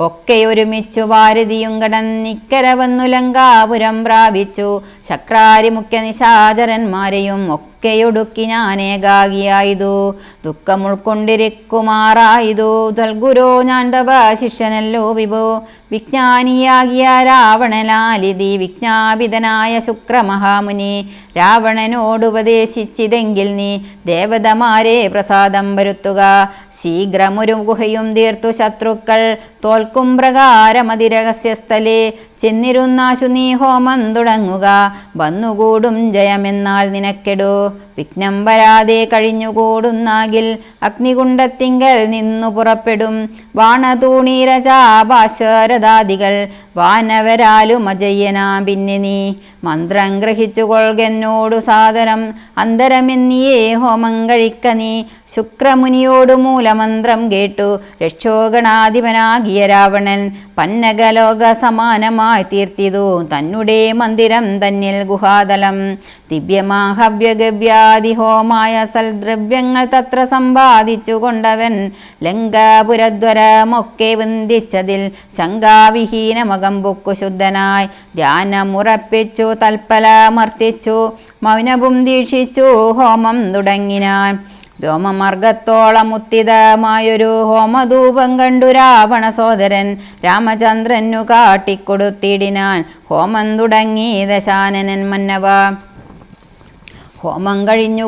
ഒക്കെ ഒരുമിച്ചു ഭാരതിയും കടന്നിക്കര വന്നു ലങ്കാപുരം പ്രാപിച്ചു. ശക്രാരി മുഖ്യ നിശാചരന്മാരെയും ഒക്കെയൊടുക്കി ഞാനേകാകിയായതു ദുഃഖം ഉൾക്കൊണ്ടിരിക്കുമാറായതു. തൽഗുരോ ഞാൻ തപ ശിഷ്യനല്ലോ വിഭോ വിജ്ഞാനിയാകിയ രാവണലാലിതി വിജ്ഞാപിതനായ ശുക്രമഹാമുനി രാവണനോടുപദേശിച്ചിതെങ്കിൽ നീ ദേവതമാരെ പ്രസാദം വരുത്തുക. ശീഘ്രമൊരു ഗുഹയും തീർത്തു ശത്രുക്കൾ തോൽക്കും പ്രകാരമതിരഹസ്യസ്ഥലേ ചെന്നിരുന്നാശു നീ ഹോമം തുടങ്ങുക. വന്നുകൂടും ജയമെന്നാൽ നിനക്കെടു വിഘ്നം വരാതെ കഴിഞ്ഞുകൂടുന്നാകിൽ അഗ്നികുണ്ഡത്തിങ്കൽ നിന്നു പുറപ്പെടും ബാണതൂണീരചാപാശ്വരതാദികൾ വാനവരാലും അജയ്യനാം. പിന്നെ നീ മന്ത്രം ഗ്രഹിച്ചു കൊൾകെന്നോടു സാദരം അന്തരമെന്നിയേ ഹോമം കഴിക്ക നീ. ശുക്രമുനിയോടു മൂലമന്ത്രം കേട്ടു രക്ഷോഗണാധിപനാകിയ രാവണൻ പന്നകലോക സമാനമായി തീർത്തിതു തന്നെ മന്ദിരം തന്നിൽ ഗുഹാതലം. ദിവ്യമാഹവ്യഗവ്യാദിഹോമായ സൽദ്രവ്യങ്ങൾ തത്ര സമ്പാദിച്ചു കൊണ്ടവൻ ലങ്കാപുരദ്വരമൊക്കെ വന്ദിച്ചതിൽ ശങ്കാവിഹീനമകം ബുക്കു ശുദ്ധനായി ധ്യാനമുറപ്പിച്ചു തൽപ്പലമർത്തിച്ചു മൗനവും ദീക്ഷിച്ചു ഹോമം തുടങ്ങിനാൻ. വ്യോമമാർഗത്തോളം ഉത്തിതമായൊരു ഹോമധൂപം കണ്ടു രാവണ സോദരൻ രാമചന്ദ്രനു കാട്ടിക്കൊടുത്തിടിനാൻ. ഹോമം തുടങ്ങി ദശാനനൻ മന്നവ. ഹോമം കഴിഞ്ഞു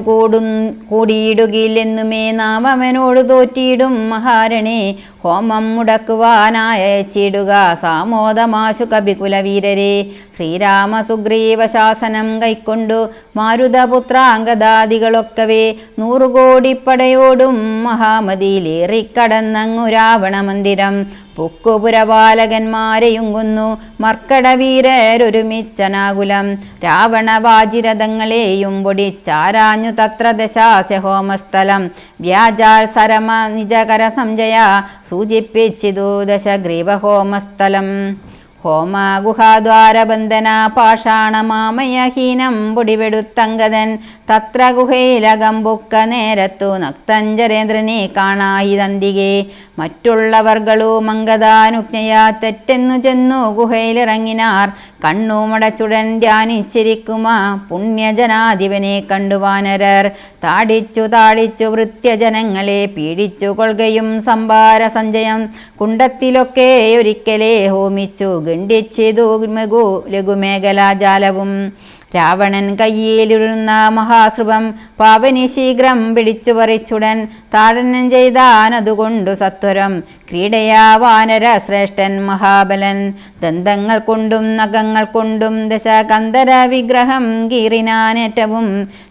കൂടിയിടുകില്ലെന്നുമേ നാം അവനോട് തോറ്റിയിടും മഹാരണേ. ഹോമം മുടക്കുവാനായച്ചിടുക സാമോദമാശു കപികുലവീരരെ. ശ്രീരാമ സുഗ്രീവ ശാസനം കൈക്കൊണ്ടു മാരുതപുത്രാംഗദാദികളൊക്കവേ 100 കോടിപ്പടയോടും മഹാമതിയിലേറിക്കടന്നങ്ങു രാവണ മന്ദിരം പുക്കുപുരപാലകന്മാരെയും കൊന്നു മർക്കടവീരരൊരുമിച്ചനാകുലം. രാവണവാജിരഥങ്ങളെയും പൊടിച്ചാരാഞ്ഞു തത്ര ദശാസ്യ ഹോമസ്ഥലം. വ്യാജാൽ സരമ നിജകര സംജയ സൂചിപ്പിച്ചിതു ദശഗ്രീവഹോമസ്ഥലം. ഹോമഗുഹാദ്വാരബന്ധന പാഷാണമാമയഹീനം പൊടിവെടുത്തങ്കതൻ തത്ര ഗുഹയിലകമ്പുക്ക നേരത്തു നക്തഞ്ചരേന്ദ്രനെ കാണായിതന്തികെ. മറ്റുള്ളവർകളു മംഗതാനുജ്ഞയ തെറ്റെന്നു ചെന്നു ഗുഹയിലിറങ്ങിനാർ. കണ്ണുമടച്ചുടൻ ധ്യാനിച്ചിരിക്കുമാ പുണ്യജനാധിപനെ കണ്ടു വാനരർ. താടിച്ചു വൃത്യജനങ്ങളെ പീഡിച്ചു കൊள்കയും സംഭാര സഞ്ചയം കുണ്ടത്തിലൊക്കെ ഒരിക്കലേ ഹോമിച്ചു ഗണ്ഡിച്ചിതു ലഘുമേഖലാജാലവും. രാവണൻ കയ്യിലിരുന്ന മഹാശ്രുവം പാവനി ശീഘ്രം പിടിച്ചു പറിച്ചുടൻ താടനം ചെയ്താനതുകൊണ്ടു സത്വരം. ക്രീഡയാ വാനര ശ്രേഷ്ഠൻ മഹാബലൻ ദന്തങ്ങൾ കൊണ്ടും നഖങ്ങൾ കൊണ്ടും ദശകന്ധര വിഗ്രഹം കീറിനാനേറ്റവും.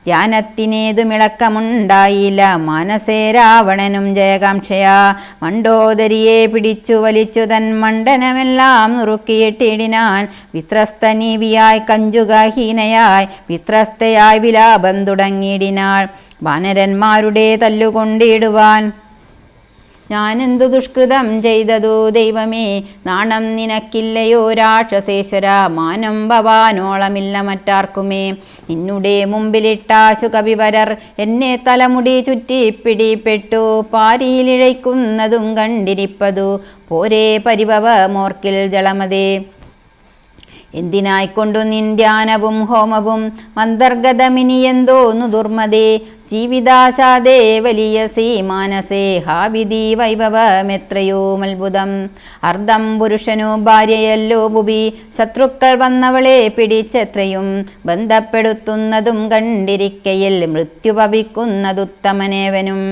ധ്യാനത്തിനേതുമിളക്കമുണ്ടായില്ല മാനസേ രാവണനും ജയകാംക്ഷയാ. മണ്ഡോദരിയെ പിടിച്ചു വലിച്ചു തൻ മണ്ഡനമെല്ലാം നുറുക്കിയിട്ടിടിനാൻ. വിത്രസ്തനീവിയായി കഞ്ചുകഹീനയായി വിത്രസ്തയായി വിലാപം തുടങ്ങിയിടിനാൾ. വാനരന്മാരുടെ തല്ലുകൊണ്ടിടുവാൻ ഞാനെന്തു ദുഷ്കൃതം ചെയ്തതു ദൈവമേ, നാണം നിനക്കില്ലയോ രാക്ഷസേശ്വര, മാനം ഭവാനോളമില്ല മറ്റാർക്കുമേ. നിന്നുടെ മുമ്പിലിട്ടാശു കവിവരർ എന്നെ തലമുടി ചുറ്റി പിടിപ്പെട്ടു, പാരിയിലിഴയ്ക്കുന്നതും കണ്ടിരിപ്പതു പോരേ പരിഭവമോർക്കിൽ ജളമതേ. എന്തിനായിക്കൊണ്ടു നിൻ ധ്യാനവും ഹോമവും മന്തർഗതമിനിയെന്തോന്നു ദുർമതേ. ജീവിതാശാദേ വലിയ സീ മാനസേ, ഹാവിധി വൈഭവമെത്രയോ അത്ഭുതം. അർദ്ധം പുരുഷനു ഭാര്യയല്ലോ ഭുവി, ശത്രുക്കൾ വന്നവളെ പിടിച്ചെത്രയും ബന്ധപ്പെടുത്തുന്നതും കണ്ടിരിക്കയിൽ മൃത്യു ഭവിക്കുന്നതുത്തമനേവനും.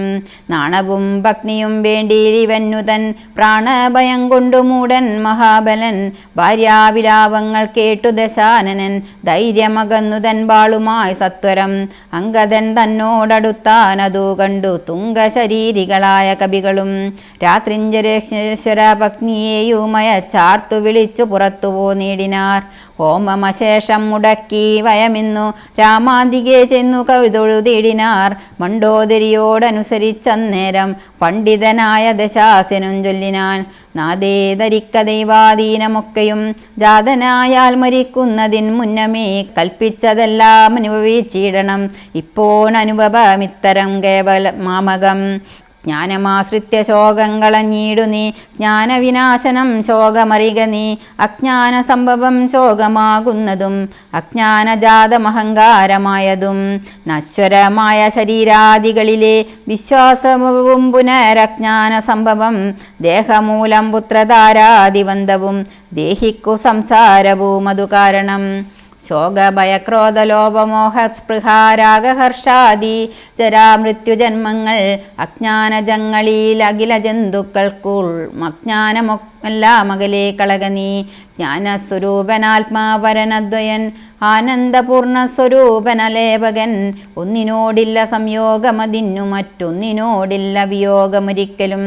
നാണവും ഭക്തിയും വേണ്ടിയിവനുതൻ പ്രാണഭയം കൊണ്ടു മൂടൻ മഹാബലൻ. ഭാര്യാവിലാപങ്ങൾ കേട്ടു ദശാനനൻ ധൈര്യമകന്നുതൻ വാളുമായി സത്വരം. അംഗദൻ തന്നോടടുത്താനതു കണ്ടു തുംഗശരീരികളായ കവികളും. രാത്രിഞ്ജരേശ്വര ഭഗ്നിയെയുമയ ചാർത്തു വിളിച്ചു പുറത്തു പോന്നിടിനാർ. ഹോമമശേഷം മുടക്കി വയമിന്നു രാമാന്തികെ ചെന്നു കഴുതൊഴുതിടിനാർ. മണ്ഡോദരിയോടനുസരിച്ചന്നേരം പണ്ഡിതനായ ദശാസനും ചൊല്ലിനാൻ. നാദേ ധരിക്ക ദൈവാധീനമൊക്കെയും ജാതനായാൽ മരിക്കുന്നതിൻ മുന്നമേ കൽപ്പിച്ചതെല്ലാം അനുഭവിച്ചിടണം. ഇപ്പോനനുഭവമിത്തരം കേവല മാമകം. ജ്ഞാനമാശ്രിത്യ ശോകം കളഞ്ഞിടു നീ, ജ്ഞാനവിനാശനം ശോകമറിക നീ. അജ്ഞാന സംഭവം ശോകമാകുന്നതും അജ്ഞാനജാതമഹങ്കാരമായതും നശ്വരമായ ശരീരാദികളിലെ വിശ്വാസവും പുനരജ്ഞാന സംഭവം. ദേഹമൂലം പുത്രധാരാദിബന്ധവും ദേഹിക്കു സംസാരവും അതു കാരണം. ശോകഭയക്രോധലോപമോഹസ്പൃഹാരാഗഹർഷാദി ജരാമൃത്യുജന്മങ്ങൾ അജ്ഞാനജങ്ങളിൽ അഖില ജന്തുക്കൾക്കുൾ അജ്ഞാനമെല്ലാം അകലെ കളകനീ. ജ്ഞാനസ്വരൂപനാത്മാപരനദ്വയൻ ആനന്ദപൂർണസ്വരൂപനലേപകൻ. ഒന്നിനോടില്ല സംയോഗമതിന്നു മറ്റൊന്നിനോടില്ല വിയോഗമൊരിക്കലും.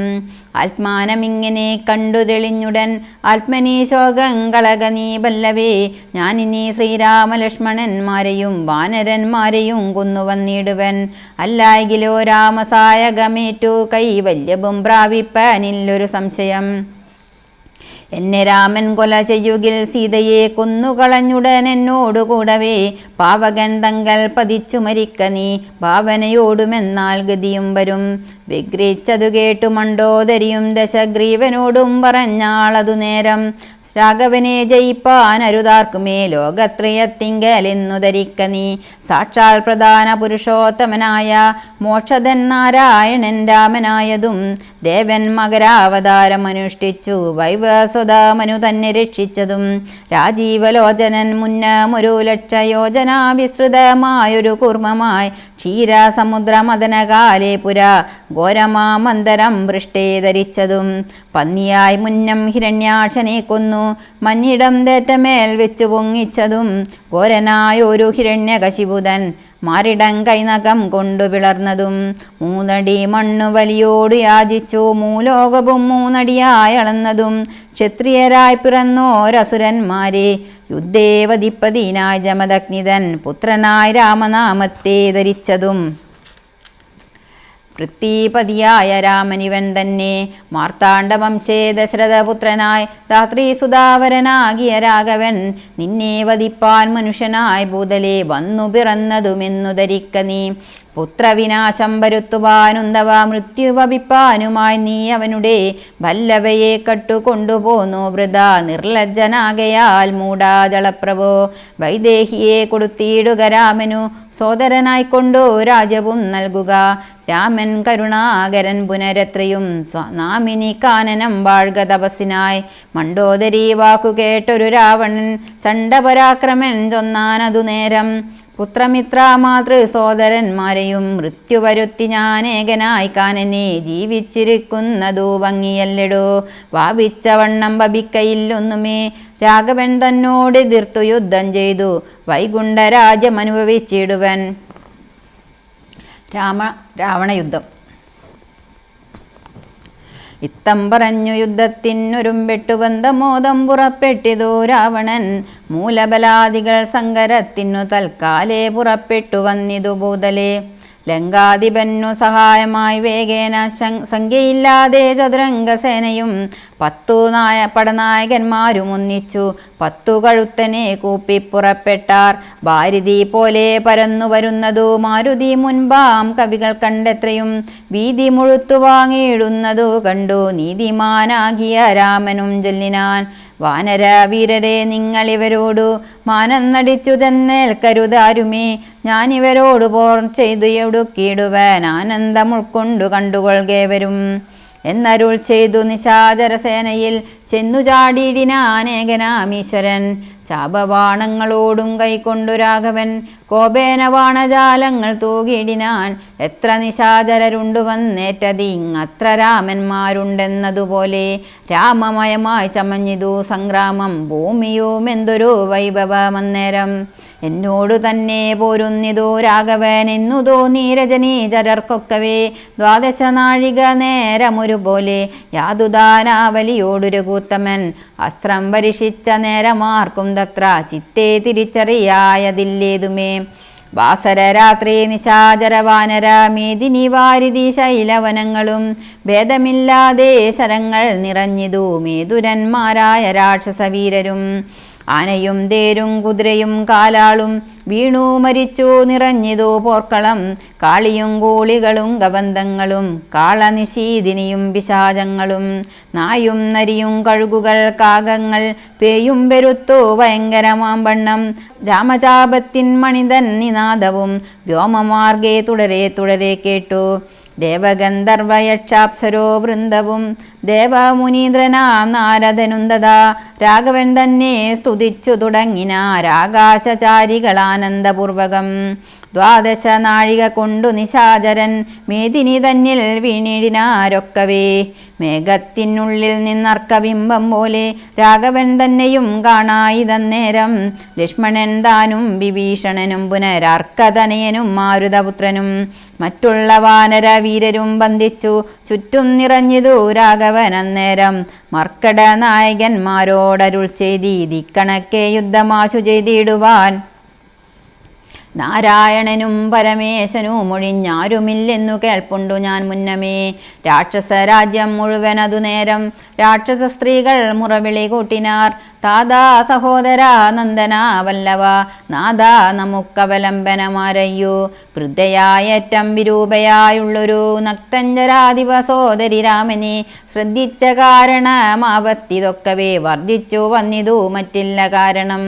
ആത്മാനമിങ്ങനെ കണ്ടു തെളിഞ്ഞുടൻ ആത്മനീ ശോകം കളകനീ പല്ലവേ. ഞാനിനി ശ്രീരാമലക്ഷ്മണന്മാരെയും വാനരന്മാരെയും കൊന്നുവന്നിടുവൻ. അല്ലായെങ്കിലോ രാമസായകമേറ്റു കൈവല്യവും പ്രാപിപ്പാനില്ലൊരു സംശയം. എന്നെ രാമൻ കൊല ചെയ്യുകിൽ സീതയെ കൊന്നുകളഞ്ഞുടൻ എന്നോടു കൂടവേ. പാവകൻ തങ്കൽ പതിച്ചു മരിക്ക നീ, ഭാവനയോടുമെന്നാൽ ഗതിയും വരും. വിഗ്രഹിച്ചതു കേട്ടു മണ്ഡോദരിയും ദശഗ്രീവനോടും പറഞ്ഞാളതു നേരം. രാഘവനെ ജയിപ്പാനരുതാർക്കുമേ ലോകത്രയത്തിങ്കലെന്നു ധരിക്ക നീ. സാക്ഷാൽ പ്രധാന പുരുഷോത്തമനായ മോക്ഷധൻ നാരായണൻ രാമനായതും ദേവൻ മകരാവതാരമനുഷ്ഠിച്ചു വൈവസ്വതമനു തന്നെ രക്ഷിച്ചതും. രാജീവലോചനൻ മുന്നമൊരു ലക്ഷയോജന വിസ്തൃതമായൊരു കൂർമ്മമായി ക്ഷീരസമുദ്രമദനകാലേ പുര ഘോരമാമന്തരം വൃഷ്ടേ ധരിച്ചതും. പന്നിയായി മുന്നം ഹിരണ്യാക്ഷനെ കൊന്നു മഞ്ഞിടം തേറ്റമേൽ വെച്ചു പൊങ്ങിച്ചതും. ഘോരനായൊരു ഹിരണ്യകശിപുതൻ മാറിടം കൈനകം കൊണ്ടു പിളർന്നതും. 3 അടി മണ്ണു വലിയോട് യാചിച്ചു മൂലോകവും 3 അടിയായി അളന്നതും. ക്ഷത്രിയരായി പിറന്നോരസുരന്മാരെ യുദ്ധേ വധിപ്പതിനായി ജമദഗ്നിതൻ പുത്രനായി രാമനാമത്തെ ധരിച്ചതും. പൃഥ്വീപതിയായ രാമനിവൻ തന്നെ മാർത്താണ്ഡവംശേ ദശരഥപുത്രനായി ധാത്രീസുധാവരനാകിയ രാഘവൻ. നിന്നെ വധിപ്പാൻ മനുഷ്യനായി ഭൂതലെ വന്നു പിറന്നതുമെന്നു ധരിക്ക നീ. പുത്രവിനാശം വരുത്തുവാനുന്തവ മൃത്യു വപിപ്പാനുമായി നീ അവനുടെ വല്ലഭയെ കട്ടുകൊണ്ടുപോന്നു വൃത നിർലജ്ജനാകയാൽ മൂഢാജളപ്രഭോ. വൈദേഹിയെ കൊടുത്തിടുക രാമനു സോദരനായിക്കൊണ്ടു രാജ്യവും നൽകുക. രാമൻ കരുണാകരൻ പുനരത്രയും നാമിനി കാനനം വാഴ്ക തപസ്സിനായി. മണ്ഡോദരി വാക്കു കേട്ടൊരു രാവണൻ ചണ്ഡപരാക്രമൻ ചൊന്നാനതു നേരം. പുത്രമിത്ര മാതൃ സോദരന്മാരെയും മൃത്യു വരുത്തി ഞാനേകനായി കാനനെ ജീവിച്ചിരിക്കുന്നതു ഭംഗിയല്ലടോ. ഭാവിച്ച വണ്ണം ഭവിക്കയില്ലൊന്നുമേ. രാഘവൻ തന്നോട് എതിർത്തു യുദ്ധം ചെയ്തു വൈകുണ്ഠരാജ്യമനുഭവിച്ചിടുവൻ. രാവണയുദ്ധം. ഇത്തം പറഞ്ഞു യുദ്ധത്തിനൊരുമ്പെട്ടു ബന്ധമോദം പുറപ്പെട്ടിതു രാവണൻ. മൂലബലാദികൾ സങ്കരത്തിനു തൽക്കാലേ പുറപ്പെട്ടു വന്നിതു ഭൂതലേ. ലങ്കാധിപന്നു സഹായമായി വേഗേന സംഖ്യയില്ലാതെ ചതുരംഗസേനയും 10 പടനായകന്മാരും ഒന്നിച്ചു 10 കഴുത്തനെ കൂപ്പി പുറപ്പെട്ടാർ. ഭാരതി പോലെ പരന്നു വരുന്നതു മാരുതി മുൻപാം കവികൾ കണ്ടെത്രയും വീതി മുഴുത്തു വാങ്ങിയിടുന്നതു കണ്ടു നീതിമാനാകിയ രാമനും ചൊല്ലിനാൻ. വാനര വീരരെ നിങ്ങളിവരോടു മാനം നടിച്ചു ചെന്നേൽക്കരുതാരുമേ. ഞാനിവരോട് പോർ ചെയ്തു ഒടുക്കിയിടുവാൻ ആനന്ദം ഉൾക്കൊണ്ടു കണ്ടുകൊള്ളുകേവരും എന്നരുൾ ചെയ്തു. നിശാചരസേനയിൽ ചെന്നു ചാടിയിടിനാനേകനാമീശ്വരൻ. ചാപബാണങ്ങളോടും കൈക്കൊണ്ടു രാഘവൻ കോപേന ബാണജാലങ്ങൾ തൂകിയിടിനാൻ. എത്ര നിശാചരരുണ്ടു വന്നേറ്റതിങ്ങത്ര രാമന്മാരുണ്ടെന്നതുപോലെ രാമമയമായി ചമഞ്ഞിതു സംഗ്രാമം. ഭൂമിയും എന്തൊരു വൈഭവമന്നേരം എന്നോടു തന്നെ പോരുന്നിതു രാഘവൻ എന്നു തോന്നി രജനീചരർക്കൊക്കവേ. 12 നാഴിക നേരമൊരുപോലെ യാതുദാനാവലിയോടൊരു കൂത്തമൻ അസ്ത്രം പരീക്ഷിച്ച നേരമാർക്കും തത്ര ചിത്തേ തിരിച്ചറിയായതില്ലേതുമേ. വാസര രാത്രി നിശാചര വാനര മേദിനി വാരിധി ശൈലവനങ്ങളും ഭേദമില്ലാതെ ശരങ്ങൾ നിറഞ്ഞിതു മേതുരന്മാരായ രാക്ഷസവീരരും. ആനയും തേരും കുതിരയും കാലാളും വീണു മരിച്ചു നിറഞ്ഞിതു പോർക്കളം. കാളിയും കൂളികളും ഗബന്ധങ്ങളും കാളനിശീദിനിയും പിശാചങ്ങളും നായും നരിയും കഴുകുകൾ കാകങ്ങൾ പേയും പെരുത്തു ഭയങ്കരമാമ്പണ്ണം. രാമചാപത്തിൻ മണിതൻ നിനാദവും വ്യോമമാർഗേ തുടരെ തുടരെ കേട്ടു. ദേവഗന്ധർവയക്ഷാപ്സരോ വൃന്ദവും ദേവമുനീന്ദ്രനാം നാരദനും തഥാ രാഘവൻ തന്നെ സ്തുതിച്ചു തുടങ്ങിനാരാകാശചാരികളാനന്ദപൂർവകം. 12 നാഴിക കൊണ്ടു നിശാചരൻ മേദിനി തന്നിൽ വീണിടിനാരൊക്കവേ. മേഘത്തിനുള്ളിൽ നിന്നർക്കബിംബം പോലെ രാഘവൻ തന്നെയും കാണായിതന്നേരം. ലക്ഷ്മണൻ താനും വിഭീഷണനും പുനരർക്കതനയനും മാരുതപുത്രനും മറ്റുള്ള വാനര വീരരും ബന്ധിച്ചു ചുറ്റും നിറഞ്ഞിതു രാഘവൻ അന്നേരം. മർക്കട നായകന്മാരോടരുൾ ചെയ്തി ദിക്കണക്കെ യുദ്ധമാശു ചെയ്തിടുവാൻ. നാരായണനും പരമേശനും ഒഴിഞ്ഞാരുമില്ലെന്നു കേൾപ്പുണ്ടു ഞാൻ മുന്നമേ. രാക്ഷസ രാജ്യം മുഴുവനതു നേരം രാക്ഷസ സ്ത്രീകൾ മുറവിളി കൂട്ടിനാർ. താതാ സഹോദര നന്ദന വല്ലവ നാദാ നമുക്കവലംബനമാരയ്യോ. വൃദ്ധയായേറ്റം വിരൂപയായുള്ളൊരു നക്തഞ്ചരാധിപ സോദരി രാമനെ ശ്രദ്ധിച്ച കാരണമാപത്തിതൊക്കവേ വർദ്ധിച്ചു വന്നിതു മറ്റില്ല കാരണം.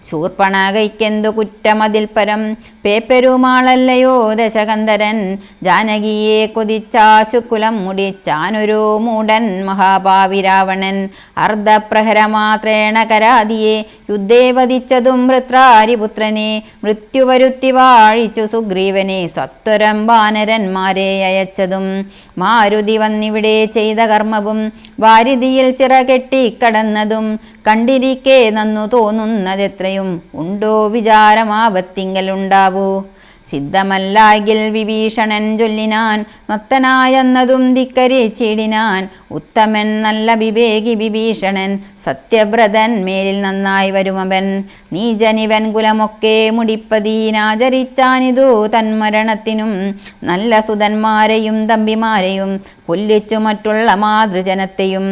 ശൂർപ്പണകൈക്കെന്തു കുറ്റമതിൽ പരം പേപ്പെരുമാളല്ലയോ ദശകന്ധരൻ. ജാനകിയെ കൊതിച്ചാശുക്കുലം മുടിച്ചാനൊരു മൂടൻ മഹാഭാവി രാവണൻ. അർദ്ധപ്രഹരമാത്രേണ കരാതിയെ യുദ്ധേ വധിച്ചതും വൃത്രാരിപുത്രനെ. മൃത്യുവരുത്തി വാഴിച്ചു സുഗ്രീവനെ സത്വരം വാനരന്മാരെ അയച്ചതും. മാരുതി വന്നിവിടെ ചെയ്ത കർമ്മവും വാരിധിയിൽ ചിറകെട്ടിക്കടന്നതും കണ്ടിരിക്കെ നന്നു തോന്നുന്നതെത്രയും ഉണ്ടോ വിചാരമാപത്തിങ്കലുണ്ടാവൂ. സിദ്ധമല്ലാകിൽ വിഭീഷണൻ ചൊല്ലിനാൻ. മത്തനായെന്നതും ധിക്കരിച്ചിടിനാൻ. ഉത്തമൻ നല്ല വിവേകി വിഭീഷണൻ സത്യവ്രതൻ മേലിൽ നന്നായി വരുമവൻ. നീചനിവൻ കുലമൊക്കെ മുടിപ്പതീനാചരിച്ചാനിതു തന്മരണത്തിനും. നല്ല സുതന്മാരെയും തമ്പിമാരെയും കൊല്ലിച്ചു മറ്റുള്ള മാതൃജനത്തെയും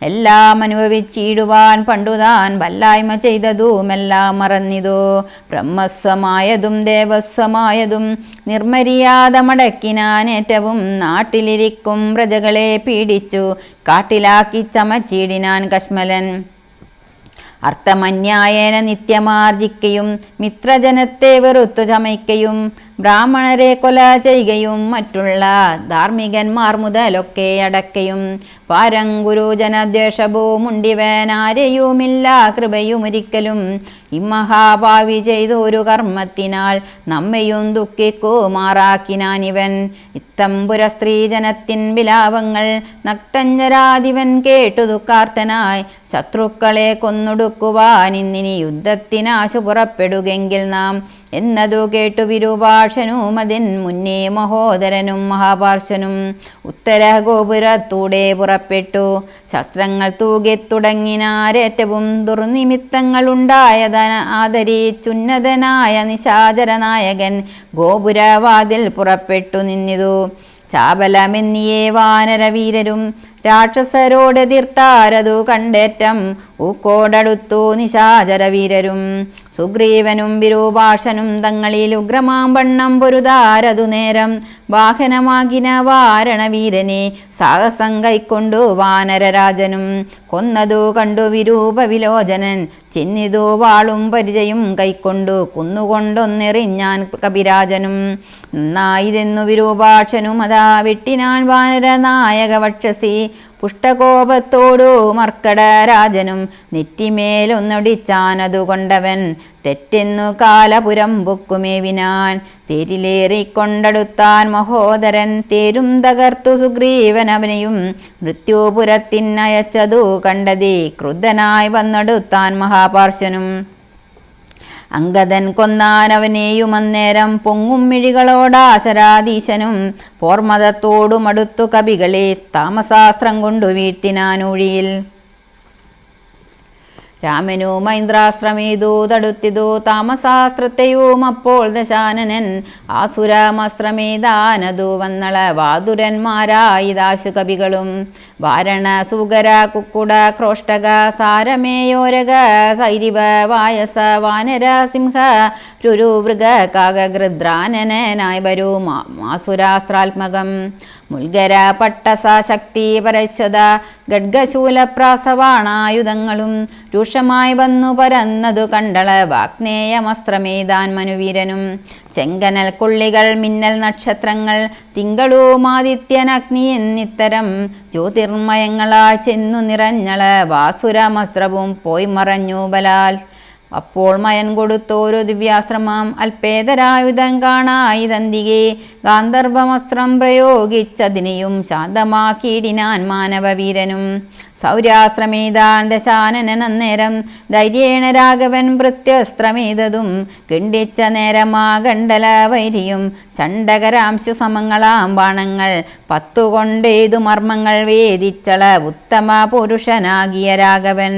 എല്ലാം അനുഭവിച്ചിടുവാൻ പണ്ടുതാൻ വല്ലായ്മ ചെയ്തതുമെല്ലാം മറന്നിതോ. ബ്രഹ്മസ്വമായതും ദേവസ്വമായതും നിർമര്യാദ മടക്കിനാനേറ്റവും. നാട്ടിലിരിക്കും പ്രജകളെ പീഡിച്ചു കാട്ടിലാക്കി ചമച്ചിടിനാൻ കശ്മലൻ. അർത്ഥമന്യായേന നിത്യമാർജിക്കയും മിത്രജനത്തെ വെറുത്തു ചമയ്ക്കയും ബ്രാഹ്മണരെ കൊല ചെയ്യുകയും മറ്റുള്ള ധാർമ്മികന്മാർ മുതലൊക്കെ അടക്കയും. പാരംഗുരുജനദ്വേഷഭൂമുണ്ടിവനാരെയുമില്ല കൃപയുമൊരിക്കലും. ഇമ്മഹാഭാവി ചെയ്തൊരു കർമ്മത്തിനാൽ നമ്മയും ദുഃഖിക്കുമാറാക്കിനാനിവൻ. ഇത്തമ്പുര സ്ത്രീജനത്തിൻ വിലാപങ്ങൾ നക്തഞ്ചരാധിപൻ കേട്ടു ദുഃഖാർത്തനായി ശത്രുക്കളെ കൊന്നൊടുക്കുവാൻ ഇന്നിനി യുദ്ധത്തിനാശു പുറപ്പെടുകെങ്കിൽ നാം എന്നതു കേട്ടു വിരൂപാക്ഷനും അതിൻ മുന്നേ മഹോദരനും മഹാപാർശ്വനും ഉത്തര ഗോപുരത്തൂടെ പുറപ്പെട്ടു. ശസ്ത്രങ്ങൾ തൂകിത്തുടങ്ങിനാരേറ്റവും ദുർനിമിത്തങ്ങളുണ്ടായതന ആദരിച്ചുന്നതനായ നിശാചരനായകൻ ഗോപുരവാതിൽ പുറപ്പെട്ടു നിന്നിതു. ചാബലമെന്നിയേ വാനരവീരരും രാക്ഷസരോടെതിർത്താരതു കണ്ടേറ്റം ഊക്കോടടുത്തു നിശാചരവീരരും. സുഗ്രീവനും വിരൂപാക്ഷനും തങ്ങളിൽ ഉഗ്രമാമ്പണ്ണം പൊരുതാരതു നേരം വാഹനമാകിന വാരണവീരനെ സാഹസം കൈക്കൊണ്ടു വാനരരാജനും കൊന്നതു കണ്ടു വിരൂപ വിലോചനൻ ചെന്നിതു വാളും പരിചയും കൈക്കൊണ്ടു കുന്നുകൊണ്ടൊന്നെറിഞ്ഞാൻ കപിരാജനും. നന്നായിതെന്നു വിരൂപാക്ഷനും അതാ വെട്ടിനാൻ വാനരനായക വക്ഷസി പുഷ്ടകോപത്തോടു മർക്കടരാജനും നെറ്റിമേലൊന്നൊടിച്ചാനതു കൊണ്ടവൻ തെറ്റെന്നു കാലപുരം പൊക്കുമേവിനാൻ. തേരിലേറിക്കൊണ്ടടുത്താൻ മഹോദരൻ തേരും തകർത്തു സുഗ്രീവനവനെയും മൃത്യുപുരത്തിനയച്ചതു കണ്ടതേ ക്രുദ്ധനായി വന്നടുത്താൻ മഹാപാർശ്വനും. അംഗദൻ കൊന്നാനവനെയും അന്നേരം പൊങ്ങും മിഴികളോടാശരാധീശനും പോർമതത്തോടുമടുത്തു കവികളെ താമസാസ്ത്രം കൊണ്ടു വീഴ്ത്തിനാനൂഴിയിൽ. രാമനു മൈന്ദ്രാസ്ത്രമേതു തടുത്തിതു താമസാസ്ത്രത്തെയും അപ്പോൾ ദശാനനൻ ആസുരമസ്ത്രമേതാനതു വന്നള വാതുരന്മാരായിദാശു കവികളും. വാരണ സുഗര കുക്കുട ക്രോഷ്ടക സാരമേയോരക സൈരിവ വായസ വാനര സിംഹ രുരുവൃഗ കാകഗൃദ്രാനനായി വരൂ മാസുരാസ്ത്രാത്മകം. മുൽഗര പട്ടസ ശക്തി പരശ്വത ഖഡ്ഗശൂലപ്രാസവാണായുധങ്ങളും രൂക്ഷമായി വന്നു പരന്നതു കണ്ടള വാഗ്നേയമസ്ത്രമേതാൻ മനുവീരനും. ചെങ്കനൽ കൊള്ളികൾ മിന്നൽ നക്ഷത്രങ്ങൾ തിങ്കളുമാദിത്യനഗ്നി എന്നിത്തരം ജ്യോതിർമയങ്ങളാൽ ചെന്നു നിറഞ്ഞള വാസുരമസ്ത്രവും പോയി മറഞ്ഞു ബലാൽ. അപ്പോൾ മയൻ കൊടുത്തോരു ദിവ്യാശ്രമം അൽപേതരായുധം കാണായിതന്തികെ ഗാന്ധർവമസ്ത്രം പ്രയോഗിച്ചതിനെയും ശാന്തമാക്കിയിടിനാൻ മാനവവീരനും. സൗര്യാശ്രമേതാൻ ദശാനനൻ അന്നേരം ധൈര്യേണ രാഘവൻ പ്രത്യസ്ത്രമേതതും ഖണ്ഡിച്ച നേരമാ ഗണ്ഡല വൈരിയും ഷണ്ടകരാംശു സമങ്ങളാം ബാണങ്ങൾ 10 കൊണ്ടേതു മർമ്മങ്ങൾ വേദിച്ചള ഉത്തമ പുരുഷനാകിയ രാഘവൻ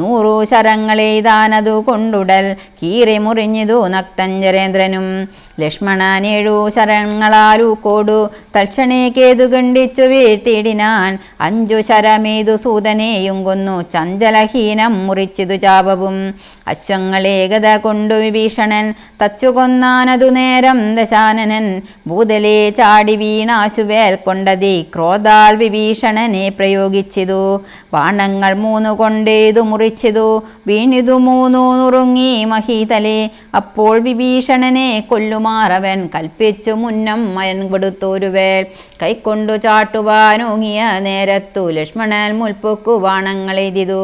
100 ശരങ്ങളെയ്താനതു കൊണ്ടുടൽ കീറി മുറിഞ്ഞിതു നക്തഞ്ചരേന്ദ്രനും. ലക്ഷ്മണൻ 7 ശരങ്ങളാലൂക്കോടു തൽക്ഷണേ കേതു ഖണ്ഡിച്ചു വീഴ്ത്തിയിടിനാൻ 5 ശരമേതു സൂതനെയും കൊന്നു ചഞ്ചലഹീനം മുറിച്ചിതു ചാപവും. അശ്വങ്ങളേകത കൊണ്ടു വിഭീഷണൻ തച്ചു കൊന്നാനതു നേരം ദശാനനൻ ഭൂതലേ ചാടി വീണാശുവേൽ കൊണ്ടതി ക്രോധാൽ വിഭീഷണനെ പ്രയോഗിച്ചിതു. ബാണങ്ങൾ 3 കൊണ്ടേതു മുറിച്ചിതു വീണിതു 3 നുറുങ്ങി മഹീതലേ. അപ്പോൾ വിഭീഷണനെ കൊല്ലുമാറവൻ കൽപ്പിച്ചു മുന്നം മയൻ കൊടുത്തോരുവേൽ കൈക്കൊണ്ടു ചാട്ടുവാനോങ്ങിയ നേരത്തു ലക്ഷ്മണൻ മുൽപ്പൊക്കു ബാണങ്ങളെയ്തിതു.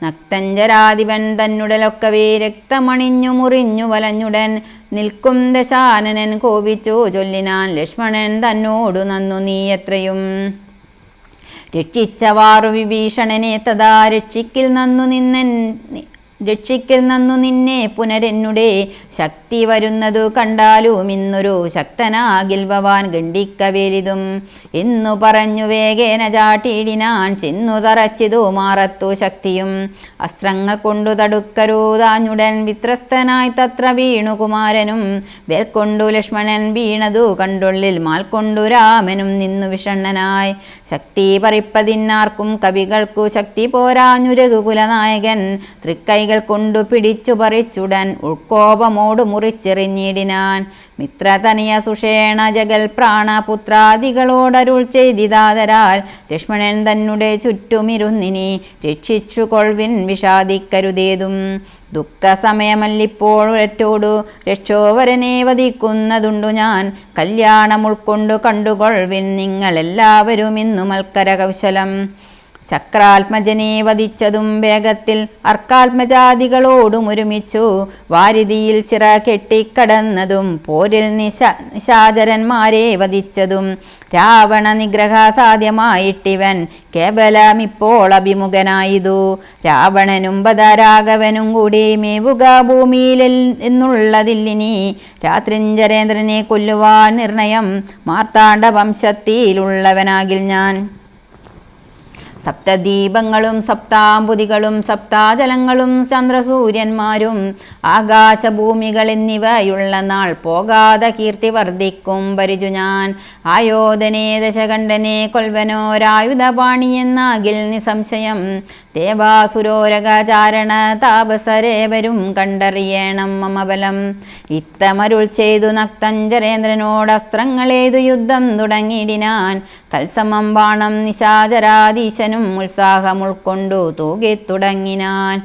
നക്തഞ്ചരാധിപൻ തന്നുടലൊക്കവേ രക്തമണിഞ്ഞു മുറിഞ്ഞു വലഞ്ഞുടൻ നിൽക്കും ദശാനനൻ കോപിച്ചു ചൊല്ലിനാൻ ലക്ഷ്മണൻ തന്നോടു നന്നു നീ എത്രയും രക്ഷിച്ചവാറു വിഭീഷണനെ തഥാ രക്ഷിക്കിൽ നന്നു നിന്നെ പുനരെന്നുടെ ശക്തി വരുന്നതു കണ്ടാലും ഇന്നൊരു ശക്തനാകിൽ ഭവാൻ ഖണ്ഡിക്കവേലിതും എന്നു പറഞ്ഞു വേഗേന ചാട്ടിയിടിനാൻ ചെന്നു തറച്ചിതു മാറത്തു ശക്തിയും. അസ്ത്രങ്ങൾ കൊണ്ടു തടുക്കരുതാഞ്ഞുടൻ വിത്രസ്തനായി തത്ര വീണു കുമാരനും വേൽക്കൊണ്ടു ലക്ഷ്മണൻ വീണതു കണ്ടുള്ളിൽ മാൽക്കൊണ്ടു രാമനും നിന്നു വിഷണ്ണനായി. ശക്തി പറിപ്പതിന്നാർക്കും കവികൾക്കു ശക്തി പോരാഞ്ഞു രഘുകുലനായകൻ തൃക്കൈ കൊണ്ടു പിടിച്ചു പറിച്ചുടൻ ഉൾക്കോപമോടു മുറിച്ചെറിഞ്ഞിടിനാൻ. മിത്രതനിയ സുഷേണ ജഗൽ പ്രാണപുത്രാദികളോടരുൾ ചെയ്തിതാതരാൽ ലക്ഷ്മണൻ തന്നെ ചുറ്റുമിരുന്നിനി രക്ഷിച്ചു കൊൾവിൻ വിഷാദിക്കരുതേതും. ദുഃഖസമയമല്ലിപ്പോൾ ഒരറ്റോടു രക്ഷോവരനെ വധിക്കുന്നതുണ്ടു ഞാൻ കല്യാണം ഉൾക്കൊണ്ടു കണ്ടുകൊൾവിൻ നിങ്ങളെല്ലാവരും ഇന്നു മൽക്കര കൗശലം. ശക്രാത്മജനെ വധിച്ചതും വേഗത്തിൽ അർക്കാത്മജാതികളോടും ഒരുമിച്ചു വാരിധിയിൽ ചിറ കെട്ടിക്കടന്നതും പോരിൽ നിശാചരന്മാരെ വധിച്ചതും രാവണ നിഗ്രഹ സാധ്യമായിട്ടിവൻ കേവലമിപ്പോൾ അഭിമുഖനായതു. രാവണനും ബദരാഘവനും കൂടി മേവുക ഭൂമിയിൽ എന്നുള്ളതില്ലിനി രാത്രിഞ്ചരേന്ദ്രനെ കൊല്ലുവാൻ നിർണയം മാർത്താണ്ഡ വംശത്തിലുള്ളവനാകിൽ ഞാൻ. സപ്തദീപങ്ങളും സപ്താംബുദികളും സപ്താജലങ്ങളും ചന്ദ്രസൂര്യന്മാരും ആകാശഭൂമികൾ എന്നിവയുള്ള നാൾ പോകാതെ കീർത്തി വർദ്ധിക്കും പരിചു ഞാൻ. ആയോധനെ ദശകണ്ഠനെ കൊൽവനോരായുധപാണി എന്നാകിൽ നിസംശയം ദേവാസുരോരകചാരണ താപസരേവരും കണ്ടറിയണം മമബലം. ഇത്തമരുൾ ചെയ്തു നക്തഞ്ചരേന്ദ്രനോടസ്ത്രങ്ങളേതു യുദ്ധം തുടങ്ങിയിടിനാൻ. തത്സമം ബാണം നിശാചരാധീശനും ഉത്സാഹം ഉൾക്കൊണ്ടു തൂകിത്തുടങ്ങിനാൻ.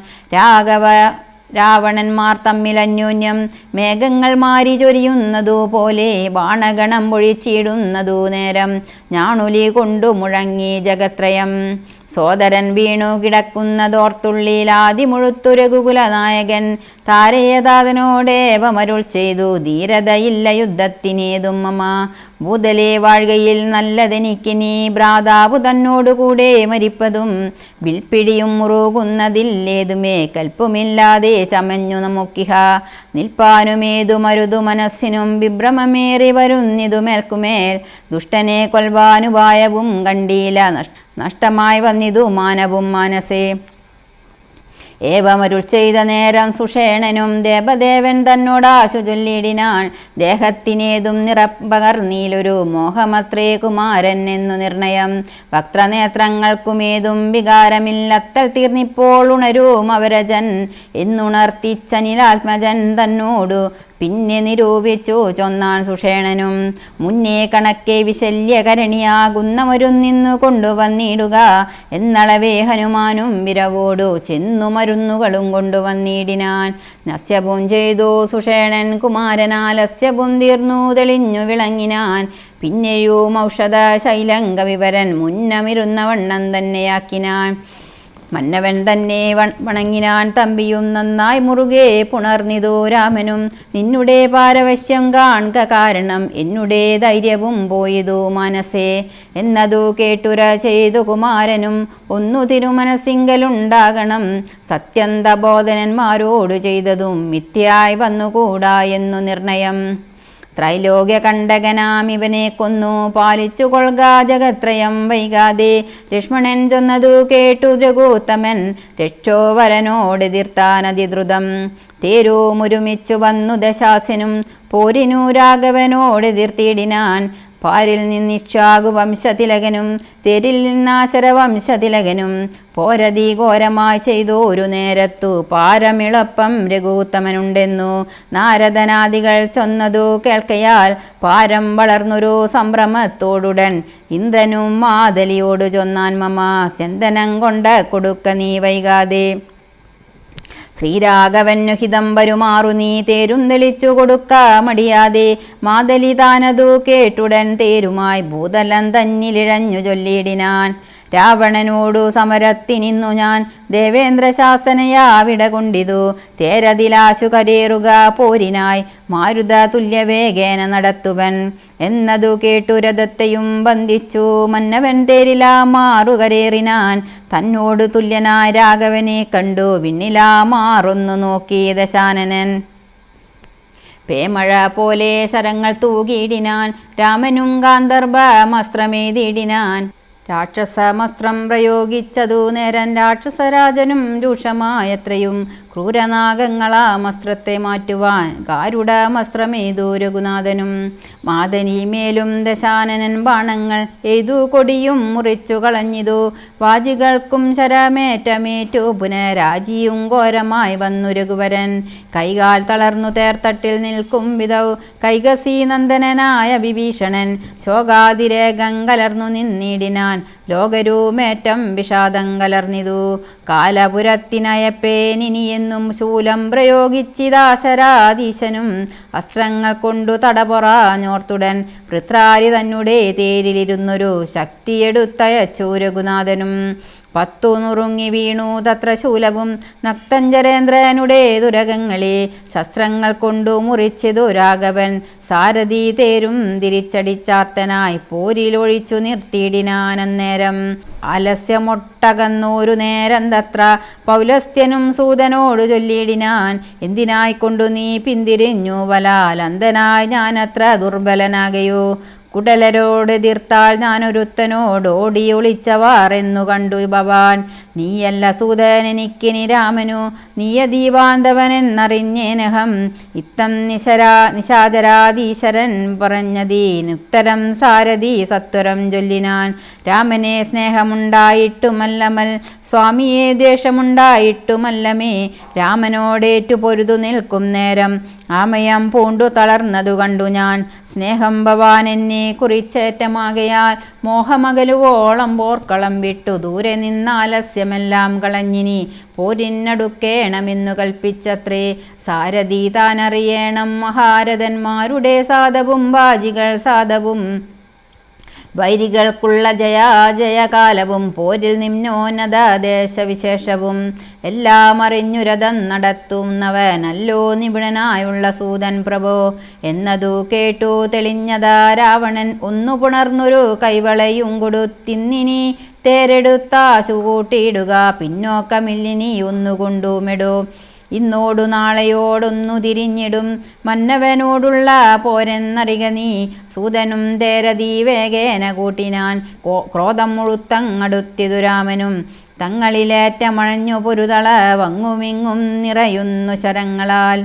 രാവണന്മാർ തമ്മിൽ അന്യോന്യം മേഘങ്ങൾ മാരി ചൊരിയുന്നതു പോലെ ബാണഗണം പൊഴിച്ചിടുന്നതു നേരം ഞാണുലി കൊണ്ടു മുഴങ്ങി ജഗത്രയം. സോദരൻ വീണു കിടക്കുന്നതോർത്തുള്ളിലാതി മുഴുത്തു രഘുകുലനായകൻ താരയതാതനോടേവമരുൾ ചെയ്തു ധീരതയില്ല യുദ്ധത്തിനേതും മമ. ഭൂതലെ വാഴ്കയിൽ നല്ലതെനിക്കിനി ഭ്രാതാവു തന്നോടുകൂടെ മരിപ്പതും വിൽപ്പിടിയും മുറുകുന്നതില്ലേതുമേ കൽപ്പുമില്ലാതെ ചമഞ്ഞു നമുക്കിഹ. നിൽപ്പാനുമേതു മരുതു മനസ്സിനും വിഭ്രമമേറി വരുന്നിതു മേൽക്കുമേൽ ദുഷ്ടനെ കൊൽവാനുപായവും കണ്ടീല നഷ്ടമായി വന്നിതു മാനവും മാനസേ. ഏവമരുൾ ചെയ്ത നേരം സുഷേണനും ദേവദേവൻ തന്നോടാശു ചൊല്ലിടിനാൻ. ദേഹത്തിനേതും നിറപ്പകർന്നീലൊരു മോഹമത്രേ കുമാരൻ എന്നു നിർണയം. വക്രനേത്രങ്ങൾക്കുമേതും വികാരമില്ലത്തൽ തീർന്നിപ്പോൾ ഉണരും അവരജൻ എന്നുണർത്തിച്ചനിലാത്മജൻ തന്നോടു പിന്നെ നിരൂപിച്ചു ചൊന്നാൻ സുഷേണനും. മുന്നേ കണക്കെ വിശല്യകരണിയാകുന്നവരുന്നിന്നു കൊണ്ടുവന്നിടുക എന്നളവേ ഹനുമാനും വിരവോടു ചെന്നു മരുന്നുകളും കൊണ്ടുവന്നിടിനാൻ. നസ്യപും ചെയ്തു സുഷേണൻ കുമാരനാലസ്യപും തീർന്നു തെളിഞ്ഞു വിളങ്ങിനാൻ. പിന്നെയും ഔഷധ ശൈലങ്ക വിവരൻ മുന്നമിരുന്ന വണ്ണം തന്നെയാക്കിനാൻ. മന്നവൻ തന്നെ വണങ്ങിനാൻ. തമ്പിയും നന്നായി മുറുകെ പുണർന്നിതു രാമനും. നിന്നുടെ പാരവശ്യം കാൺക കാരണം എന്നുടെ ധൈര്യവും പോയതു മനസ്സേ എന്നതു കേട്ടുര ചെയ്തു കുമാരനും. ഒന്നു തിരുമനസ്സിങ്കലുണ്ടാകണം സത്യന്തബോധനന്മാരോടു ചെയ്തതും മിഥ്യായി വന്നുകൂടാ എന്നു നിർണയം. ത്രൈലോക്യ കണ്ടകനാമിവനെ കൊന്നു പാലിച്ചു കൊൾക ജഗത്രയം വൈകാതെ. ലക്ഷ്മണൻ ചൊന്നതു കേട്ടു രഘുത്തമൻ രക്ഷോവരനോടെതിർത്താനതിദ്രുതം. തേരുമുരുമിച്ചു വന്നു ദശാസനും പോരിനു രാഘവനോടെതിർത്തിടിനാൻ. പാരിൽ നിന്നിക്ഷാകു വംശതിലകനും തേരിൽ നിന്നാശരവംശതിലകനും പോരതി ഘോരമായി ചെയ്തോരു നേരത്തു പാരമിളപ്പം രഘുത്തമനുണ്ടെന്നു നാരദനാദികൾ ചൊന്നതു കേൾക്കയാൽ പാരം വളർന്നൊരു സംഭ്രമത്തോടുടൻ ഇന്ദ്രനും മാതലിയോടു ചൊന്നാൻ മമ ചന്ദനം കൊണ്ട കൊടുക്ക നീ വൈകാതെ. ശ്രീരാഘവനു ഹിതം വരുമാറു നീ തേരും തെളിച്ചു കൊടുക്ക മടിയാതെ. മാതലി താനതു കേട്ടുടൻ തേരുമായി ഭൂതലം തന്നിലിഴഞ്ഞു ചൊല്ലിയിടിനാൻ. രാവണനോടു സമരത്തിനിന്നു ഞാൻ ദേവേന്ദ്ര ശാസനയാവിട കൊണ്ടിതു. തേരതിലാശു കരേറുക പോരിനായി മാരുത തുല്യവേഗേന നടത്തുവൻ എന്നതു കേട്ടു രഥത്തെയും ബന്ധിച്ചു മന്നവൻ തേരിലാ മാറുകരേറിനാൻ. തന്നോടു തുല്യനായ രാഘവനെ കണ്ടു വിണ്ണിലാ മാറൊന്നു നോക്കി ദശാനനൻ. പേമഴ പോലെ ശരങ്ങൾ തൂകിയിടിനാൻ. രാമനും ഗാന്ധർവമസ്ത്രമെയ്തിടിനാൻ. രാക്ഷസമസ്ത്രം പ്രയോഗിച്ചതു നേരൻ രാക്ഷസരാജനും രൂക്ഷമായത്രയും ക്രൂരനാഗങ്ങളാമസ്ത്രത്തെ മാറ്റുവാൻ ഗാരുഡമസ്ത്രമേതു രഘുനാഥനും. മാതനിമേലും ദശാനനൻ ബാണങ്ങൾ എയ്തു കൊടിയും മുറിച്ചു കളഞ്ഞിതു. വാജികൾക്കും ശരമേറ്റമേറ്റു പുനരാജിയും ഘോരമായി വന്നു രഘുവരൻ. കൈകാൽ തളർന്നു തേർത്തട്ടിൽ നിൽക്കും വിധൗ കൈകസി നന്ദനനായ വിഭീഷണൻ ശോകാതിരേകം കലർന്നു നിന്നിടിനാൻ. ലോകരൂമേറ്റം വിഷാദം കലർന്നിതു. കാലപുരത്തിനയപ്പേനിനിയെന്നും ശൂലം പ്രയോഗിച്ചിദാശരാധീശനും അസ്ത്രങ്ങൾ കൊണ്ടു തടപൊറാഞ്ഞോർത്തുടൻ പൃത്രാരി തന്നെ തേരിലിരുന്നൊരു ശക്തിയെടുത്തയച്ചു രഘുനാഥനും. 10 നുറുങ്ങി വീണു തത്ര ശൂലവും നക്തഞ്ചരേന്ദ്രനുടെ ദുരകങ്ങളെ ശസ്ത്രങ്ങൾ കൊണ്ടു മുറിച്ചതു രാഘവൻ. സാരഥി തേരും തിരിച്ചടിച്ചാർത്തനായി പോരിലൊഴിച്ചു നിർത്തിയിടിനാനന്നേരം. ആലസ്യമൊട്ടകന്നോരു നേരം തത്ര പൗലസ്ത്യനും സൂതനോടു ചൊല്ലിയിടിനാൻ. എന്തിനായിക്കൊണ്ടു നീ പിന്തിരിഞ്ഞു വലാൽ അന്ധനായി ഞാനത്ര ദുർബലനാകയോ. കുടലരോടെതിർത്താൽ ഞാനൊരുത്തനോടോടി ഒളിച്ചവാർ എന്നു കണ്ടു ഭവാൻ. നീയല്ല സൂതൻ എനിക്കിനി രാമനു നീയദീപാന്തവനെന്നറിഞ്ഞേനഹം. ഇത്തം നിശാചരാധീശരൻ പറഞ്ഞതീനുത്തരം സാരഥി സത്വരം ചൊല്ലിനാൻ. രാമനെ സ്നേഹമുണ്ടായിട്ടുമല്ലമൽ സ്വാമിയെ ദ്വേഷമുണ്ടായിട്ടുമല്ലമേ. രാമനോടേറ്റു പൊരുതു നിൽക്കും നേരം ആമയം പൂണ്ടു തളർന്നതു കണ്ടു ഞാൻ. സ്നേഹം ഭവാൻ എന്നെ കുറിച്ചേറ്റമാകയാൽ മോഹമകലുവോളം പോർക്കളം വിട്ടു ദൂരെ നിന്നാലസ്യമെല്ലാം കളഞ്ഞിനി പോരിനടുക്കേണമെന്നു കൽപ്പിച്ചത്രേ. സാരഥി താനറിയേണം മഹാരഥന്മാരുടെ സാധവും ബാജികൾ സാധവും വൈരികൾക്കുള്ള ജയാജയകാലവും പോരിൽ നിമ്നോന്നത ദേശവിശേഷവും എല്ലാം അറിഞ്ഞുരഥം നടത്തുന്നവനല്ലോ നിപുണനായുള്ള സൂതൻ പ്രഭോ. എന്നതു കേട്ടു തെളിഞ്ഞതാ രാവണൻ ഒന്നു പുണർന്നൊരു കൈവളയും കൊടുത്തിന്നിനി തേരെടുത്താശു കൂട്ടിയിടുക പിന്നോക്കമില്ലിനി ഒന്നുകൊണ്ടുമെടോ. ഇന്നോടു നാളെയോടൊന്നു തിരിഞ്ഞിടും മന്നവനോടുള്ള പോരെന്നറിക നീ. സൂതനും തേരതീ വേഗേന കൂട്ടിനാൻ ക്രോധം മുഴുത്തങ്ങടുത്തിതു രാമനും. തങ്ങളിലേറ്റമണഞ്ഞു പൊരുതള വങ്ങുമിങ്ങും നിറയുന്നു ശരങ്ങളാൽ.